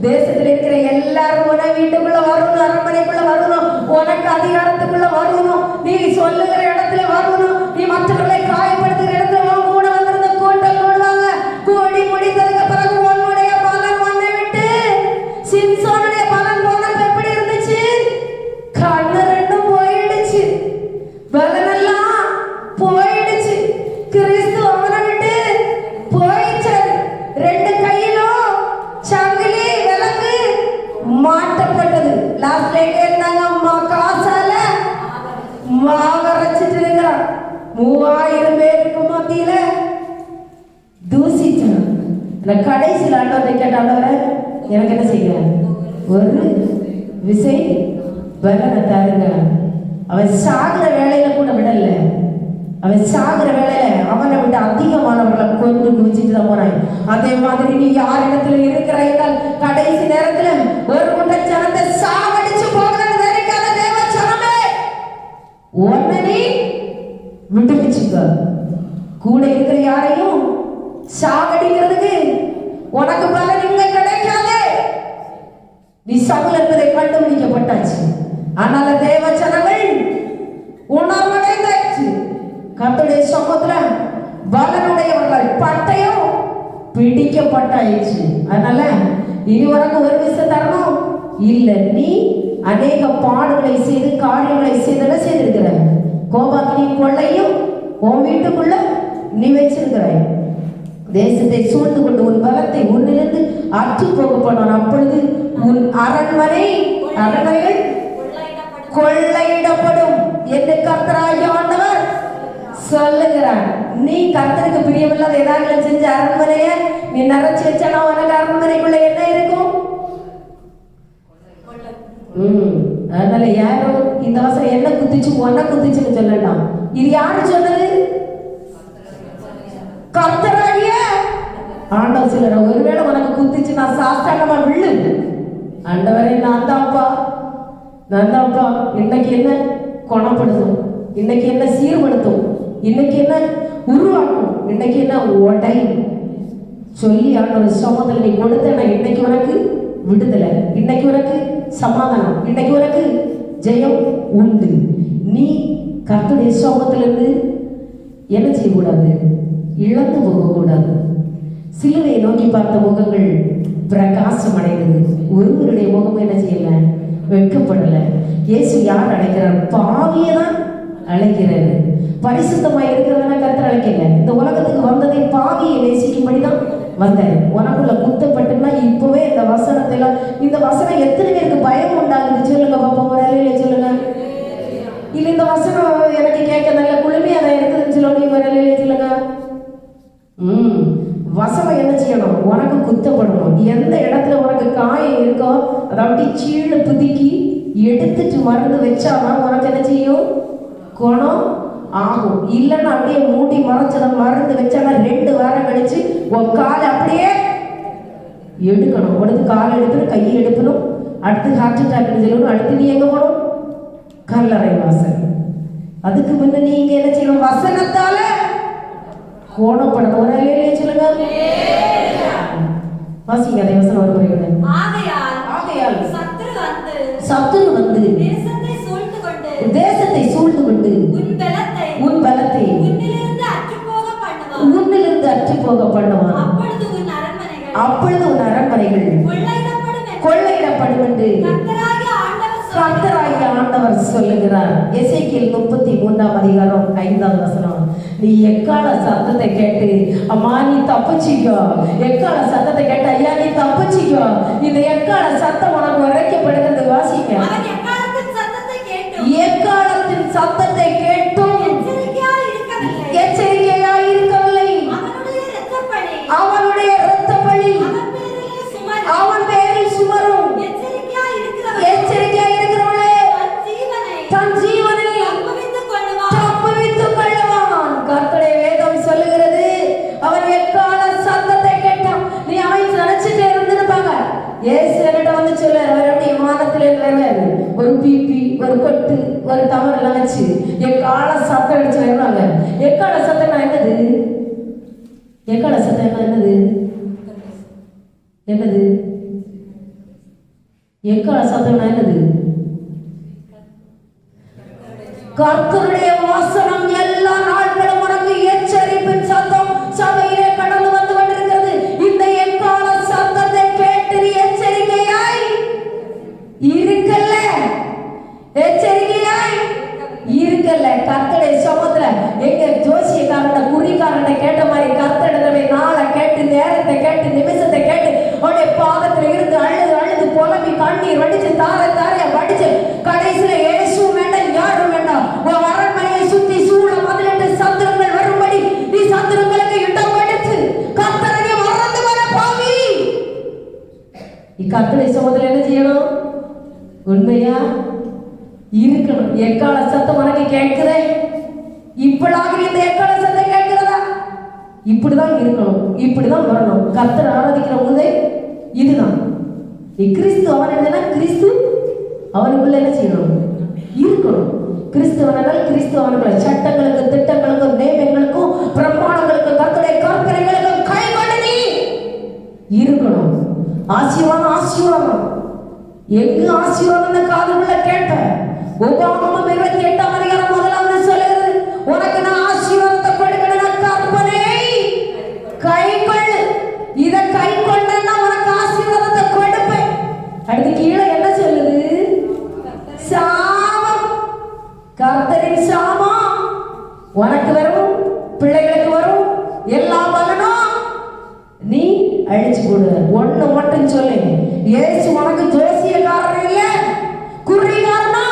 தேசத்தில் இருக்கிற எல்லாரும் உன வீட்டுக்குள்ள வரணும், அரண்மனைக்குள்ள வரணும், உனக்கு அதிகாரத்துக்குள்ள வரணும், நீ சொல்லுகிற இடத்துல வரணும், நீ மற்றவர்களை காயப்படுத்துகிற இடத்துல கூட வந்திருந்த கூட்டம் போடுவாங்க. கூடி முடிந்ததுக்கு பிறகு உன்னுடைய பலன் உன்னை விட்டு சிம்சோனுடைய பலன் போனப்ப எப்படி இருந்துச்சு? கண்ணு ரெண்டும் போயிடுச்சு, பலனெல்லாம் போயிடுச்சு. கிறிஸ்து அவனை விட்டு போயிடுச்சு. 2 கையிலும் சங்கிலி விலங்கு மாட்டப்பட்டது. லாஸ்ட்ல இருந்தாங்க, காசால மாவரைச்சிட்டு இருக்கிறான். 3000 பேருக்கு மத்தியில தூசிச்சான். கடைசியில் ஆண்டவரை கேட்டாண்டவரை எனக்கு என்ன செய்யுங்க, ஒரு விசை பலனை தாருங்க. அவன் சாகுற வேலையில கூட விடல. அவன் சாகுற வேலையில அவனை விட்டு அதிகமானவர்களை கொண்டு குவிச்சுட்டு தான் போறான். அதே மாதிரி நீ யார் இடத்துல இருக்கிறாய், கடைசி நேரத்துல ஒரு கூட்ட ஜனத்தை சாவடிச்சு போகிறது நினைக்காத தேவ ஜனமே, உன்னை நீ விட்டுப்பிச்சுக்க. கூட இருக்கிற யாரையும் சாவடிக்கிறதுக்கு உனக்கு பலன் இங்க கிடைக்காது. நீ சவுல் என்பதை கண்டுபிடிக்கப்பட்டாச்சு. ஆனால் தேவ ஜனங்கள் உணர்வடைந்தாச்சு. கர்த்தருடைய சமூகத்துல பலனுடையவர்கள் பட்டயம் பிடிக்கப்பட்டாயிடுச்சு. அதனால இனி உனக்கு ஒரு விஷயம் தரணும் இல்ல, நீ அநேக பாடுகளை செய்து காரியங்களை செய்து செய்திருக்கிற. கோபாக்கினி கொள்ளையும் உன் வீட்டுக்குள்ள நீ வச்சிருக்கிறாய். தேசத்தை சூழ்ந்து கொண்டு உன் பலத்தை உன்னிலிருந்து அற்று போக பண்ணான். அப்பொழுது உன் அரண்மனைகள் கொள்ளையிடப்படும் என்று கர்த்தராகிய ஆண்டவர் சொல்லுகிறார். நீ கர்த்தருக்கு பிரியமில்லாத ஏதாவது செஞ்ச அரண்மனைய நீ நிறைச்சு வச்சனா உனக்கு அரண்மனைக்குள்ள என்ன இருக்கும்? அதனால யாரும் இந்த வசனம் என்ன குத்திச்சு ஒன்ன குத்திச்சுன்னு சொல்லலாம். இது யாரு சொன்னது? கர்த்தராகிய ஆண்டவர் சொல்ற. ஒருவேளை உனக்கு குத்திச்சு நான் சாஸ்தாங்கமா விழு, ஆண்டவரே நான் தான்ப்பா இன்னைக்கு என்ன குணப்படுத்தும், இன்னைக்கு என்ன சீர்படுத்தும், இன்னைக்கு என்ன உருவாக்கும், இன்னைக்கு என்ன உடை சொல்லி ஆண்டவர் சமூகத்தில் நீ கொடுத்த இன்னைக்கு உனக்கு விடுதலை, இன்னைக்கு உனக்கு சமாதானம், இன்னைக்கு உனக்கு ஜெயம் உண்டு. நீ கர்த்தருடைய சமூகத்திலிருந்து என்ன செய்யக்கூடாது, இழந்து போகக்கூடாது. சிலுவையை நோக்கி பார்த்த முகங்கள் பிரகாசம் அடைந்தது. ஒருவருடைய முகம் என்ன செய்யல, வெட்கப்படல. இயேசு யார் அழைக்கிறார்? பாவியை தான் அழைக்கிறாரு. பரிசுத்தமாய் இருக்கிறவன கர்த்தர் அழைக்கல. இந்த உலகத்துக்கு வந்ததை பாவியை நேசிக்கும்படிதான் வந்தாரு. உனக்குள்ள குத்தப்பட்டுன்னா இப்பவே இந்த வசனத்தை எல்லாம், இந்த வசனம் எத்தனை பேருக்கு பயம் உண்டாகுது சொல்லுங்க பாப்பா, ஒரு அலையில சொல்லுங்க. இல்ல இந்த வசனம் எனக்கு கேட்க நல்ல குழுமையா தான் இருக்குதுன்னு சொல்லுங்க, ஒரு அலையில சொல்லுங்க. வசனம் என்ன செய்யணும், உனக்கு குத்தப்படணும். எந்த இடத்துல உனக்கு காயம் இருக்கோ அதை அப்படி சீழ புதுக்கி எடுத்துட்டு மருந்து வச்சாதான் உனக்கு என்ன செய்யும், குணம் ஆகும். இல்லைன்னா அப்படியே மூடி மறைச்சத மருந்து வச்சானா 2 வாரம் கழிச்சு உன் காலை அப்படியே எடுக்கணும். உனக்கு கால் எடுக்கணும், கையை எடுக்கணும், அடுத்து ஹார்ட் அட்டாக் சொல்லணும், அடுத்து நீ எங்க போகணும், கல்லறை வாசல். அதுக்கு முன்ன நீங்க என்ன செய்யணும், வசனத்தால கோணப்படணும். ஒரு அலையிலே சொல்லுங்க, வாசிங்க அதே வசனம் ஒரு முறையோட. ஆகையால் சத்துரு வந்து தேசத்தை சூழ்ந்து கொண்டு உன் பலத்தை உன்னிலிருந்து அற்று போக பண்ணுவான். அப்பொழுது உன் அரண்மனைகள் கொள்ளையிடப்படும் என்று கர்த்தராகிய ஆண்டவர் சொல்லுகிறார். எசேக்கியேல் 33ஆம் அதிகாரம் 5ஆவது வசனம். நீ எக்கால சத்தத்தை கேட்டு அம்மா நீ தப்பிச்சிக்கோ, எக்கால சத்தத்தை கேட்டு ஐயா நீ தப்பிச்சிக்கோ. இந்த எக்கால சத்தம் உனக்கு உரைக்கப்படுகிறது. வாசிக்க. எக்காலத்தின் சத்தத்தை கேட்டும் எச்சரிக்கையா இருக்கவில்லை. அவனுடைய இரத்த பழி அவன் பேரில் சுமரும். எச்சரிக்கையா இருக்கிறவளே தன் ஜீவனை தப்புவித்துக் கொள்ளுவான். கர்த்தருடைய வேதம் சொல்லுகிறது, அவன் எக்கால சத்தத்தை கேட்டான். நீ அவன் நினைச்சிட்டே இருந்திருப்பாங்க. ஏசு என்கிட்ட வந்து சொல்ல, அவருடைய விமானத்துல வருவாரு, ஒரு பிபி ஒரு கொட்டு ஒரு தவறு எல்லாம் வச்சு எக்கால சத்தம் அடிச்சு வருவாங்க. எக்கால சத்தம் என்னது, எக்கால சத்தம் என்னது, என்னது எக்கால சத்தம் என்னது? கர்த்தருடைய வசனம் எல்லா நாட்களும் உனக்கு எச்சரிப்பின் சத்தம் சபையிலே கடந்து வந்து கொண்டிருக்கிறது. இந்த எக்கால சத்தத்தை கேட்டு நீ எச்சரிக்கையாய் இருக்கல்ல, எச்சரிக்கையாய் இருக்கல்ல. கர்த்தருடைய சமூகத்துல எங்க ஜோசியக்காரன் குறிக்காரன் கேட்ட மாதிரி கர்த்தரிடமே நாளை கேட்டு நேரத்தை கேட்டு நிமிஷத்தை கேட்டு அவருடைய பாதத்துல இருந்து அழுது அழுது புலம்பி கண்ணீர் வடிச்சு தாரையா வடிச்சு கடைசியில இயேசு வேண்டாம் யாரும் வேண்டாம் உன் அரண்மனையை சுத்தி சூழ முதலிட்டு கர்த்தருடைய சமூகத்தில் என்ன செய்யணும்? உண்மையா இருக்கணும். எக்கால சத்தம் உனக்கு கேட்குதே, இப்படாக இந்த எக்கால சத்தம் கேட்கிறதா? இப்படிதான் இருக்கணும், இப்படிதான் வரணும். கர்த்தரை ஆராதிக்கிற போதே இதுதான். நீ கிறிஸ்து அவன் என்னன்னா கிறிஸ்து அவனுக்குள்ள என்ன செய்யணும்? இருக்கணும். கிறிஸ்துவனால் கிறிஸ்து அவனுக்குள்ள சட்டங்களுக்கு, திட்டங்களுக்கும், நியமங்களுக்கும், பிரமாணங்களுக்கும், கர்த்தருடைய கற்பனைகளுக்கும் கைகொண்டு நீ இருக்கணும். ஆசீர்வாதம், ஆசீர்வாதம். எங்கு ஆசீர்வாதம் காதுக்குள்ள கேட்ப. உபாகமம் 28ஆம் அதிகாரம் 1வது சொல்லுகிறது, உனக்கு நான் ஆசீர்வாதத்தை கொடுக்கணும், கற்பனை கைகொள்ளு. இத கைகொண்டா உனக்கு ஆசீர்வாதத்தை கொடுப்பேன். அடுத்து கீழே என்ன சொல்லுது? சாபம், கர்த்தரின் சாபம் உனக்கு வரும், பிள்ளைகளுக்கு வரும், எல்லாம் வரணும், நீ அழிச்சு கொடு. ஒண்ணு மட்டும் சொல்லு, இயேசு உனக்கு ஜோசியக்காரன் இல்ல, குறிகாரனா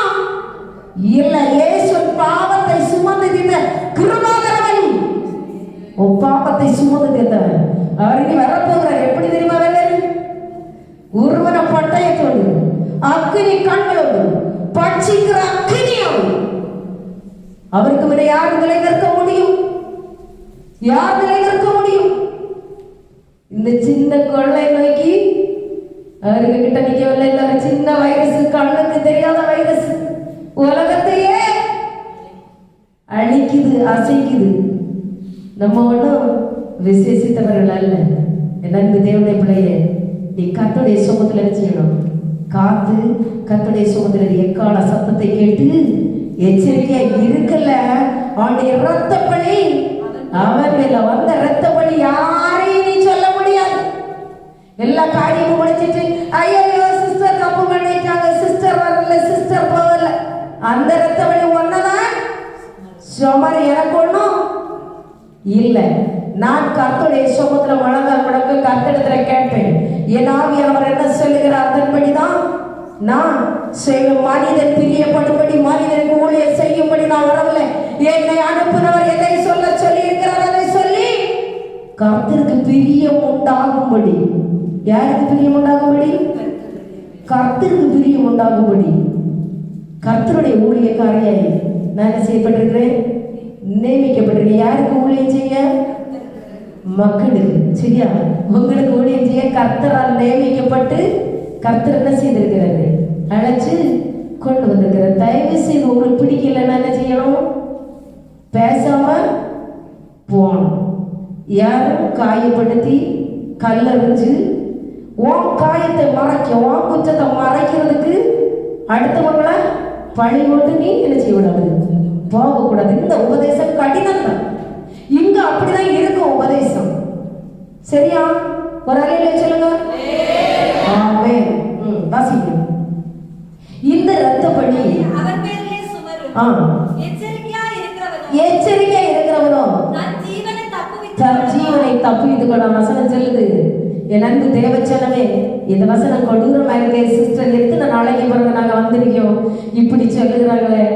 இல்ல. இயேசு பாவத்தை சுமந்து தீர்த்த கிருபாகரவன். உன் பாவத்தை சுமந்து தீர்த்தவன். அவர் இனி வரப்போகிறார். எப்படி தெரியுமா? உருவன பட்டயத்தோடு, அக்கினி கண்களோடு, பட்சிக்கிற அக்கினியோடு. அவருக்கு முன்னே யார் நிலை நிற்க முடியும்? யார் நிலை நிற்க முடியும்? இந்த சின்ன கொள்ளை நோக்கி அவருக்கு கிட்ட நிக்கவில்லை. இல்ல சின்ன வைரஸ், கண்ணுக்கு தெரியாத வைரஸ் உலகத்தையே அழிக்குது, அசைக்குது. நம்ம ஒன்றும் விசேஷித்தவர்கள் அல்ல. நண்பு தேவனுடைய பிள்ளையே, நீ கர்த்தருடைய சமூகத்தில் என்ன செய்யணும்? காத்து கர்த்தருடைய சமூகத்தில் எக்கால சத்தத்தை கேட்டு எச்சரிக்கையா இருக்கல. அவனுடைய இரத்த பழி அவன் மேல வந்த இரத்த பழி யாரையும் நீ சொல்ல முடியாது. எல்லா காரியமும் முடிச்சிட்டு ஐயோ சிஸ்டர் தப்பு பண்ணிட்டாங்க, சிஸ்டர் வரல, சிஸ்டர் போகல, அந்த இரத்த பழி ஒன்னதான் சுமார் எனக்கு ஒண்ணும் இல்ல. நான் கர்த்தருடைய சமூகத்துல முழங்கால் முடக்க கர்த்தரிடத்துல கேட்பேன். என் ஆவியானவர் என்ன சொல்லுகிறார் அதன்படிதான் நான் செய்யும். மனிதன் பிரியப்படும்படி, மனிதனுக்கு ஊழியர் செய்யும்படி நான் வரவில்லை. என்னை அனுப்புனவர் எதை சொல்ல சொல்லி இருக்கிறார் அதை சொல்லி கர்த்தருக்கு பிரியம் உண்டாகும்படி. யாருக்கு பிரியம் உண்டாகும்படி? கர்த்தருக்கு பிரியம் உண்டாகும்படி. கர்த்தருடைய ஊழியக்காரியாய் நான் என்ன செய்யப்பட்டிருக்கிறேன்? நியமிக்கப்பட்டிருக்கேன். யாருக்கு ஊழியம் செய்ய? மக்களுக்கு. சரியா? உங்களுக்கு ஊழியம் செய்ய கர்த்தரால் நியமிக்கப்பட்டு கர்த்தர் என்ன செய்திருக்கிறாரு? அழைச்சு கொண்டு வந்திருக்கிறார். தயவு செய்து உங்களுக்கு பிடிக்கலன்னா என்ன செய்யணும்? பேசாம போகணும். யாரும் காயப்படுத்தி கல்லறிஞ்சு உன் காயத்தை மறைக்க, உன் குற்றத்தை மறைக்கிறதுக்கு அடுத்தவங்களை பழி போட்டு நீ என்ன செய்ய விடாது, போகக்கூடாது. இந்த உபதேசம் கடினம் தான். இங்க அப்படிதான் இருக்கும் உபதேசம். சரியா? ஒரு அலையில சொல்லுங்க. ஆமென். வாசிங்க. இந்த இரத்த பழி அவர் மேலே சுமரும். எச்சரிக்கையா இருக்கிறவனோ தன் ஜீவனை தப்புவித்துக் கொள்ள வசனம் சொல்லுது. என் அன்பு தேவச்சனமே, இந்த வசனம் கொடூரமா இருக்கே சிஸ்டர். எத்தனை நாளைக்கு பிறகு நாங்க வந்திருக்கோம், இப்படி சொல்லுகிறாங்களே,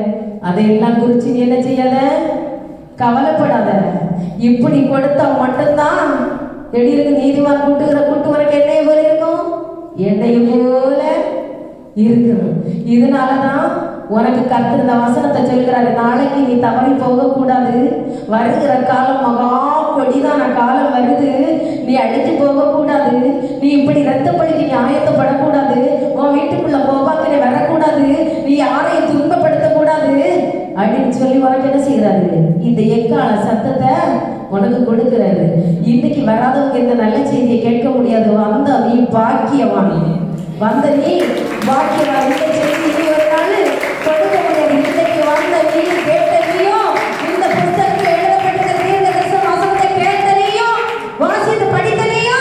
அதையெல்லாம் குறிச்சு நீ என்ன செய்யாத, கவலைப்படாத. இப்படி கொடுத்தா மட்டும்தான் திடீர்னு நீதிமான் கூட்டு உனக்கு எண்ணெய் போல இருக்கும், எண்ணெய் போல இருக்கணும். இதனாலதான் உனக்கு கர்த்தர் இந்த வசனத்தை சொல்கிறாரு. நாளைக்கு நீ தவறி போக கூடாது. வருகிற காலம் மகா கொடிதான காலம் வருது. நீ அடிச்சு போக கூடாது. நீ இப்படி ரத்தப்படிக்கு நீ ஆயத்தப்படக்கூடாது. உன் வீட்டுக்குள்ள போபாக்கு நீ வரக்கூடாது. நீ யாரையும் துன்பப்படுத்த கூடாது அப்படின்னு சொல்லி உனக்கு என்ன செய்யறாரு? இந்த எக்கால சத்தத்தை உனக்கு கொடுக்கிறாரு. இன்னைக்கு வராதவங்க இந்த நல்ல செய்தியை கேட்க முடியாது. வந்த நீ பாக்கியவான், வந்த நீ பாக்கியவான். இந்த செய்தி நீ ஒரு நாள் கொடுக்க முடியாது. இன்னைக்கு வந்த நீ கேட்டதையோ, இந்த புத்தகத்தில் எழுதப்பட்ட தீர்க்கதரிசன வசனத்தை கேட்டதையோ, வாசித்து படித்ததையோ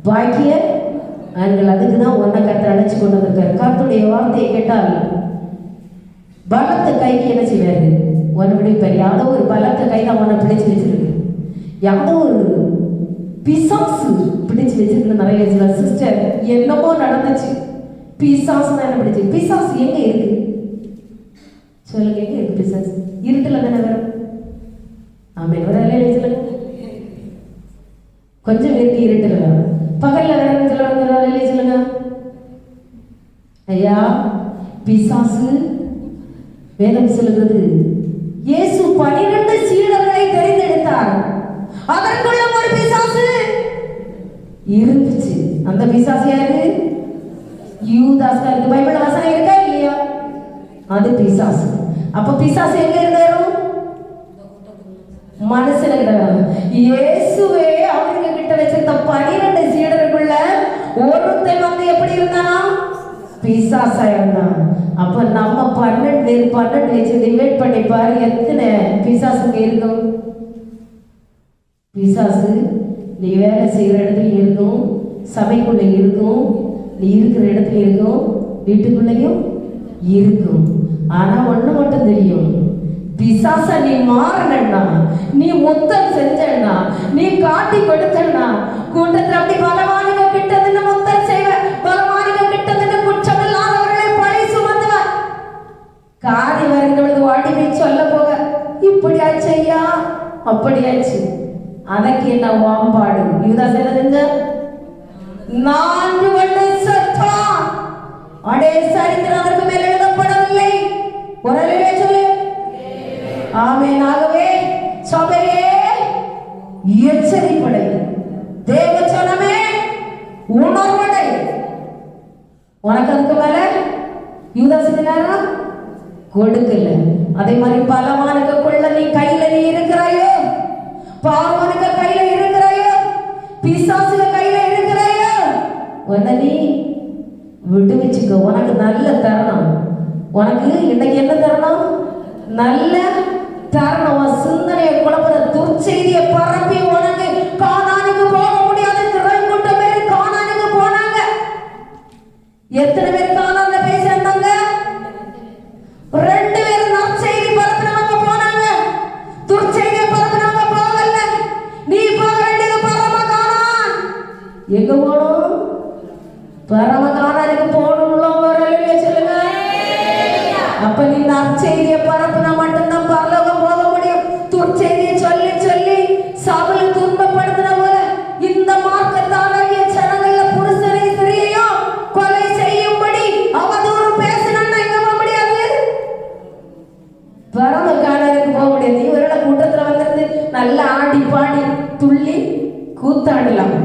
பாக்கிய ஆண்கள். அதுக்குதான் உன்னை கர்த்தர் அழைச்சு கொண்டு வந்திருக்காரு. கர்த்தருடைய வார்த்தையை கேட்டால் பலத்த கைக்கு என்ன செய்வாரு? உன்னை பிடிப்பாரு. யாரோ ஒரு பலத்த கை தான் உன்னை பிடிச்சு வச்சிருக்கு. யாரோ ஒரு பிசாசு பிடிச்சு வச்சிருக்கு. நிறைய வச்சுருவாங்க. சிஸ்டர் என்னமோ நடந்துச்சு, பிசாசு தான் என்ன பிடிச்சு. பிசாசு எங்க இருக்கு சொல்லுங்க, எங்க இருக்கு பிசாசு? இருட்டுல தானே வரும். ஆமா, ஒரு சொல்லுங்க. கொஞ்சம் இருக்கு இருட்டுல வரும். பகல்ல வேற சொல்லுவாங்க சொல்லுங்க ஐயா. பிசாசு வேதம் சொல்லுகிறது இயேசு 12 சீடர்களை தெரிந்தெடுத்தார். அதற்குள்ள ஒரு பிசாசு இருந்துச்சு. அந்த பிசாசு யாரு? யூதாஸ். பைபிள் வசனம் இருக்கா இல்லையா? அது பிசாசு. அப்ப பிசாசு எங்க இருந்து வரும்? மனுஷனுக்கு. இயேசுவே அவங்க கிட்ட வச்சிருந்த 12 சீடருக்குள்ள ஒருத்தன் வந்து எப்படி இருந்தானா? பிசாசா இருந்தான். அப்ப நம்ம 12 வச்சு டிவைட் பண்ணி பாரு எத்தனை பிசாசுங்க இருக்கும். பிசாசு நீ வேலை செய்யற இடத்துல இருக்கும், சபைக்குள்ள இருக்கும், நீ இருக்கிற இடத்துல இருக்கும், வீட்டுக்குள்ளேயும் இருக்கும். ஆனா ஒண்ணு மட்டும் தெரியும், பிசாச நீ மாறனா, நீ முத்தம் செஞ்சா, நீ காட்டி கொடுத்தா, கூட்டத்தில் அப்படி பலவானிக கிட்டதுன்னு முத்தம் செய்வ, பலவானிக கிட்டதுன்னு குற்றம் இல்லாதவர்களை பழி சுமந்துவ. காதி வருகிறவளுக்கு வாடி போய் சொல்ல போக இப்படி ஆச்சு ஐயா, அப்படி ஆச்சு. அதற்கு என்ன வாம்பாடு? யூதாஸ் என்ன செஞ்ச? 4 வருடம் செத்தான். அடே சரித்திரம் அதற்கு மேல் எழுதப்படவில்லை. ஒரே சொல்லு ஆமென். ஆகவே சபையே எச்சரிப்படை, தேவச்சனமே உணர்வடை. உனக்கு அதுக்கு மேல யூதாஸ் நேரம் கொடுக்கல. அதே மாதிரி பலவானுக்குள்ள நீ கையில நீ இருக்கிறாயோ, பார்வனுக்கு கையில இருக்கிறாயோ, பிசாசுக்கு கையில இருக்கிறாயோ, உன்னை நீ விடுவிச்சுக்க. உனக்கு நல்ல தருணம். உனக்கு இன்னைக்கு என்ன தருணம்? நல்ல தருணம். சிந்தனையை குழப்பற துர்ச்செய்தியை பரப்பி உனக்கு கானானுக்கு போக முடியாது. திரை கூட்டம் பேர் கானானுக்கு போனாங்க. எத்தனை பேர் கானான்ல போய் சேர்ந்தாங்க? 2 பேர் நற்செய்தி பரப்பினவங்க போனாங்க, துர்ச்செய்தியை பரப்பினவங்க போகல. நீ போக வேண்டியது பரம கானான். எங்க போகணும்? பரம கானானுக்கு போகணும்ல. சொல்லுங்க. அப்ப நீ நற்செய்தியை பரப்புனா மட்டும்தான் பரலோகம் போக முடியும். துர்ச்செய்தியை சொல்லி சொல்லி சபையை துன்பப்படுத்தின போல இந்த மார்க்கத்தாகிய ஜனங்கள்ல புருஷனை ஸ்திரீயையும் கொலை செய்யும்படி அவதூறு பேசினா எங்க போக முடியாது? பரம கானானுக்கு போக முடியாது. நீ ஒரு கூட்டத்துல வந்திருந்து நல்லா ஆடி பாடி துள்ளி கூத்தாடலாம்,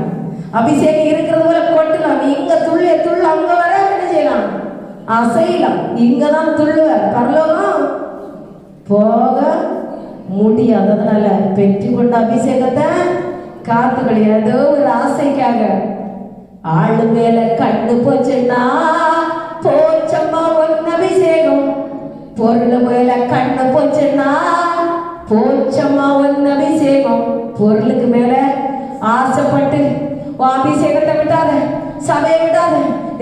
அபிஷேகம் இருக்கிறது போல கொட்டலாம். இங்க துள்ளி துள்ள அங்க வர என்ன செய்யலாம்? அசையலாம். இங்கதான் துள்ளுவ, பரலோகம் போக முடியாது. அதனால பெற்று கொண்ட அபிஷேகத்தை காத்துக்கள். ஏதோ ஒரு ஆசைக்காக ஆளு மேல கண்ணு போச்சுன்னா போச்சம்மா ஒன்னு அபிஷேகம். பொருள் மேல கண்ணு போச்சுன்னா போச்சம்மா ஒன்னு அபிஷேகம். பொருளுக்கு மேல ஆசைப்பட்டு அபிஷேகத்தை விட்டாத, சபையை விடாத,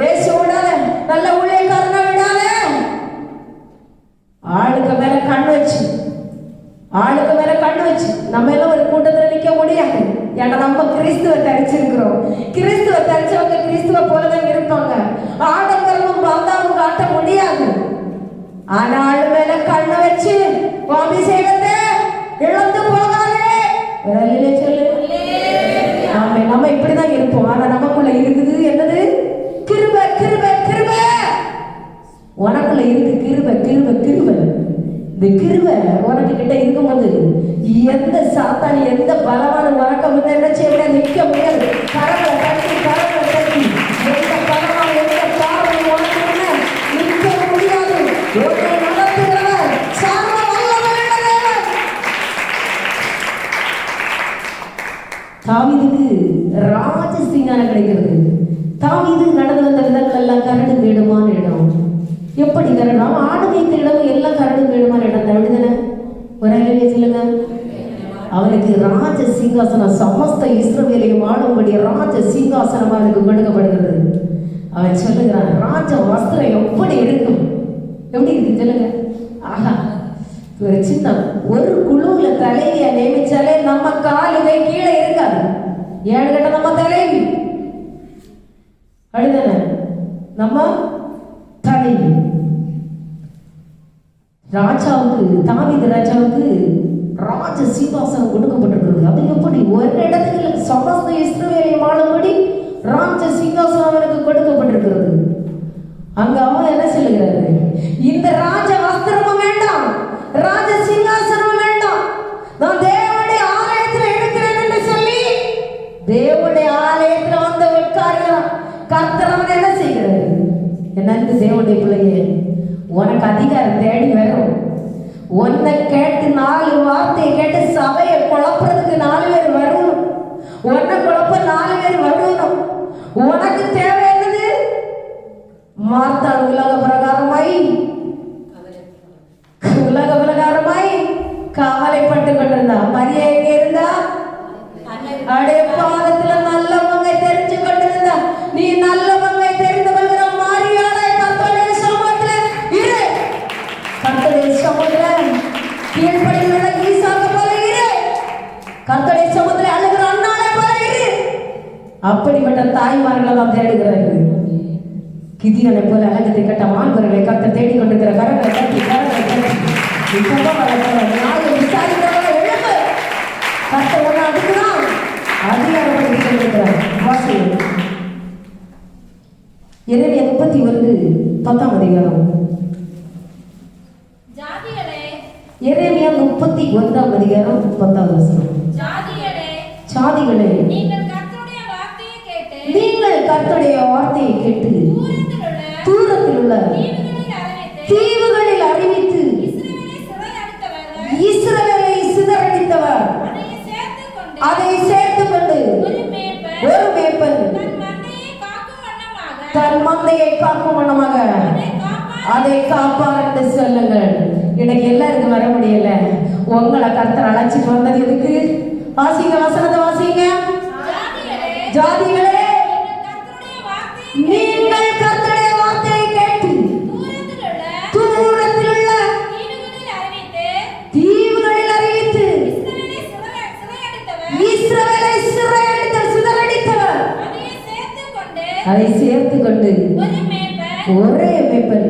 ஏசு விடாத, நல்ல ஊழியக்காரனை விடாத. ஆளுக்கு மேல கண் வச்சு, ஆளுக்கு மேல கண் வச்சு நம்ம எல்லாம் ஒரு கூட்டத்துல நிக்க முடியாது. ஏன்னா நம்ம கிறிஸ்துவ தரிச்சிருக்கிறோம். கிறிஸ்துவ தரிச்சவங்க கிறிஸ்துவ போலதான் இருப்பாங்க. ஆடம்பரமும் பந்தாவும் காட்ட முடியாது. ஆனா ஆளு மேல கண்ணு வச்சு அபிஷேகத்தை இழந்து போகாதே. சொல்லு. நம்ம இப்படிதான் இருப்போம். ஆனா நமக்குள்ள இருக்குது என்னது? கிருபை, கிருபை, கிருபை. உனக்குள்ள இருக்கு கிருபை, கிருபை, கிருபை. இந்த கிருபை உனக்கு கிட்ட இருக்கும்போது எந்த சாத்தானி எந்த பலமான உறக்கம் வந்து என்ன செய்ய நிற்க முடியாது. கரங்களை தட்டி, கரங்களை தட்டி, எந்த பலமான எந்த பார்வை உனக்கு நிற்க முடியாது. உன்னை நடத்துகிறவர் சர்வ வல்லமையுள்ளவர். தாவீதுக்கு ராஜ சிங்காரம் கிடைக்கிறது. தாவீது நடந்து வந்த விதங்கள் எல்லாம் கரடு மேடுமான இடம். எப்படி கரடு? அவன் ஆடு வைத்த இடம் எல்லாம் கரடு மேடுமான இடம். அப்படிதானே? ஒரு அலையிலே சொல்லுங்க. அவனுக்கு ராஜ சிங்காசனம், சமஸ்த இஸ்ரவேலையும் ஆளும்படி ராஜ சிங்காசனம் அவனுக்கு கொடுக்கப்படுகிறது. அவன் சொல்லுகிறான், ராஜ வஸ்திரம் எப்படி இருக்கும்? எப்படி இருக்கு சொல்லுங்க. ஆஹா, ஒரு சின்ன ஒரு குழுவுல தலைவியை நியமிச்சாலே நம்ம காலுகை கீழே இருக்காது. ஏழு கட்ட நம்ம தலைவி அப்படிதானே? நம்ம தலைவி. ராஜாவுக்கு, தாவீது ராஜாவுக்கு ராஜ சிங்காசனம் கொடுக்கப்பட்டிருக்கிறது. அது எப்படி? ஒரு இடத்துல சமஸ்த இஸ்ரவேலை ஆளும்படி ராஜ சிங்காசனம் அவனுக்கு கொடுக்கப்பட்டிருக்கிறது. அங்க அவன் என்ன சொல்லுகிறாரு? இந்த ராஜ வஸ்திரமும் வேண்டாம், ராஜ சிங்காசனம் வேண்டாம், நான் தேவனுடைய ஆலயத்தில் இருக்கிறேன் என்று சொல்லி தேவனுடைய ஆலயத்தில் வந்து உட்காருகிறான். கர்த்தர் அவன் என்ன செய்கிறாரு? என்னன்னு தேவனுடைய பிள்ளையே, உனக்கு அதிகாரம் தேடி வரும். உன்னை கேட்டு 4 வார்த்தையை கேட்டு சபையை குழப்பறதுக்கு 4 பேர் வரணும். உன்னை குழப்ப 4 பேர் வரணும். உனக்கு தேவை என்னது? மார்த்தாள் உலக பிரகாரமாய் கவலைப்பட்டு கொண்டிருந்தா. மரியா எங்க இருந்தா? அடைய பாதத்துல நல்லவங்க தெரிஞ்சு கொண்டிருந்தா. நீ நல்லவங்க தெரிந்து கொள்கிற மாரியாளை கர்த்தருடைய சமூகத்துல இரு. கர்த்தருடைய சமூகத்துல கீழ்ப்படிகிற ஈசாக்க போல இரு. கர்த்தருடைய சமூகத்துல அழுகிற அண்ணாளை போல இரு. அப்படிப்பட்ட தாய்மார்களை தான் தேடுகிறார்கள். கிதியோனை போல அழகத்தை கட்ட மாண்பர்களை கர்த்தர் தேடிக் கொண்டிருக்கிற கரங்களை கட்டி விசாரிக்கிறவங்க எழுப்பு. கர்த்தர் ஒன்று அதுக்குதான் அதிகாரப்படுத்தி கொண்டிருக்கிறார். வாசியம் எரேமியா 31:10 அதிகாரம். எரேமியா 31 அதிகாரம் 10 வசனம். சாதிகளே, நீங்கள் கர்த்தருடைய வார்த்தையை கேட்டு தூரத்தில் உள்ள தீவுகளில் அறிவித்து இஸ்ரவேலை சிதறடித்தவர் அதை சேர்த்துக் கொண்டு ஒரு மேய்ப்பன் தன் மந்தையை காக்கும் வண்ணமாக அதை காப்பார் என்று சொல்லுங்கள். எனக்கு எல்லாருக்கும் வர முடியல. உங்களை கர்த்தர் அழைச்சிட்டு வந்தது எதுக்கு? வாசிங்க, வசனத்தை வாசிங்க. ஜாதிகளே, நீங்கள் கர்த்தருடைய வார்த்தையை கேட்டு தூரத்தில் உள்ள தீவுகளில் அறிவித்து இஸ்ரவேலை சிதறடித்தவர் அதை சேர்த்துக் கொண்டு ஒரே மேய்ப்பன்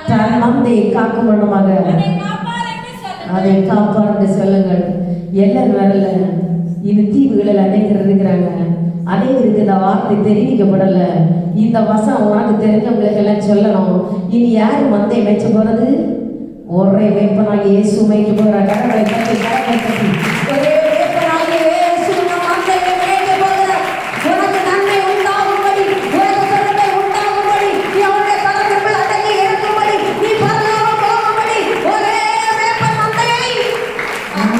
தன் மந்தையை காக்கும் வண்ணமாக அதை காப்பார் என்று சொல்லுங்கள். எல்லாரும் வரல. இந்த தீவுகளில் அநேகர் இருக்கிறாங்க. அநேகருக்கு இந்த வார்த்தை தெரிவிக்கப்படல. இந்த வசனம் உனக்கு தெரிஞ்சவங்களுக்கு எல்லாம் சொல்லணும். இனி யாரு மந்தை மேய்ச்ச போறது? ஒரே வேப்பனாகி இயேசு மேய்க்க போற. கடவுளை கட்டி ஒரே வேப்பனாகி இயேசு மந்தையை மேய்க்க போகிற. உனக்கு நன்மை உண்டாகும்படி, உனக்கு பெருமை உண்டாகும்படி, நீ அவருடைய கடவுள் அடங்கி இருக்கும்படி, நீ பரலோகம் போகும்படி ஒரே வேப்பன் மந்தையை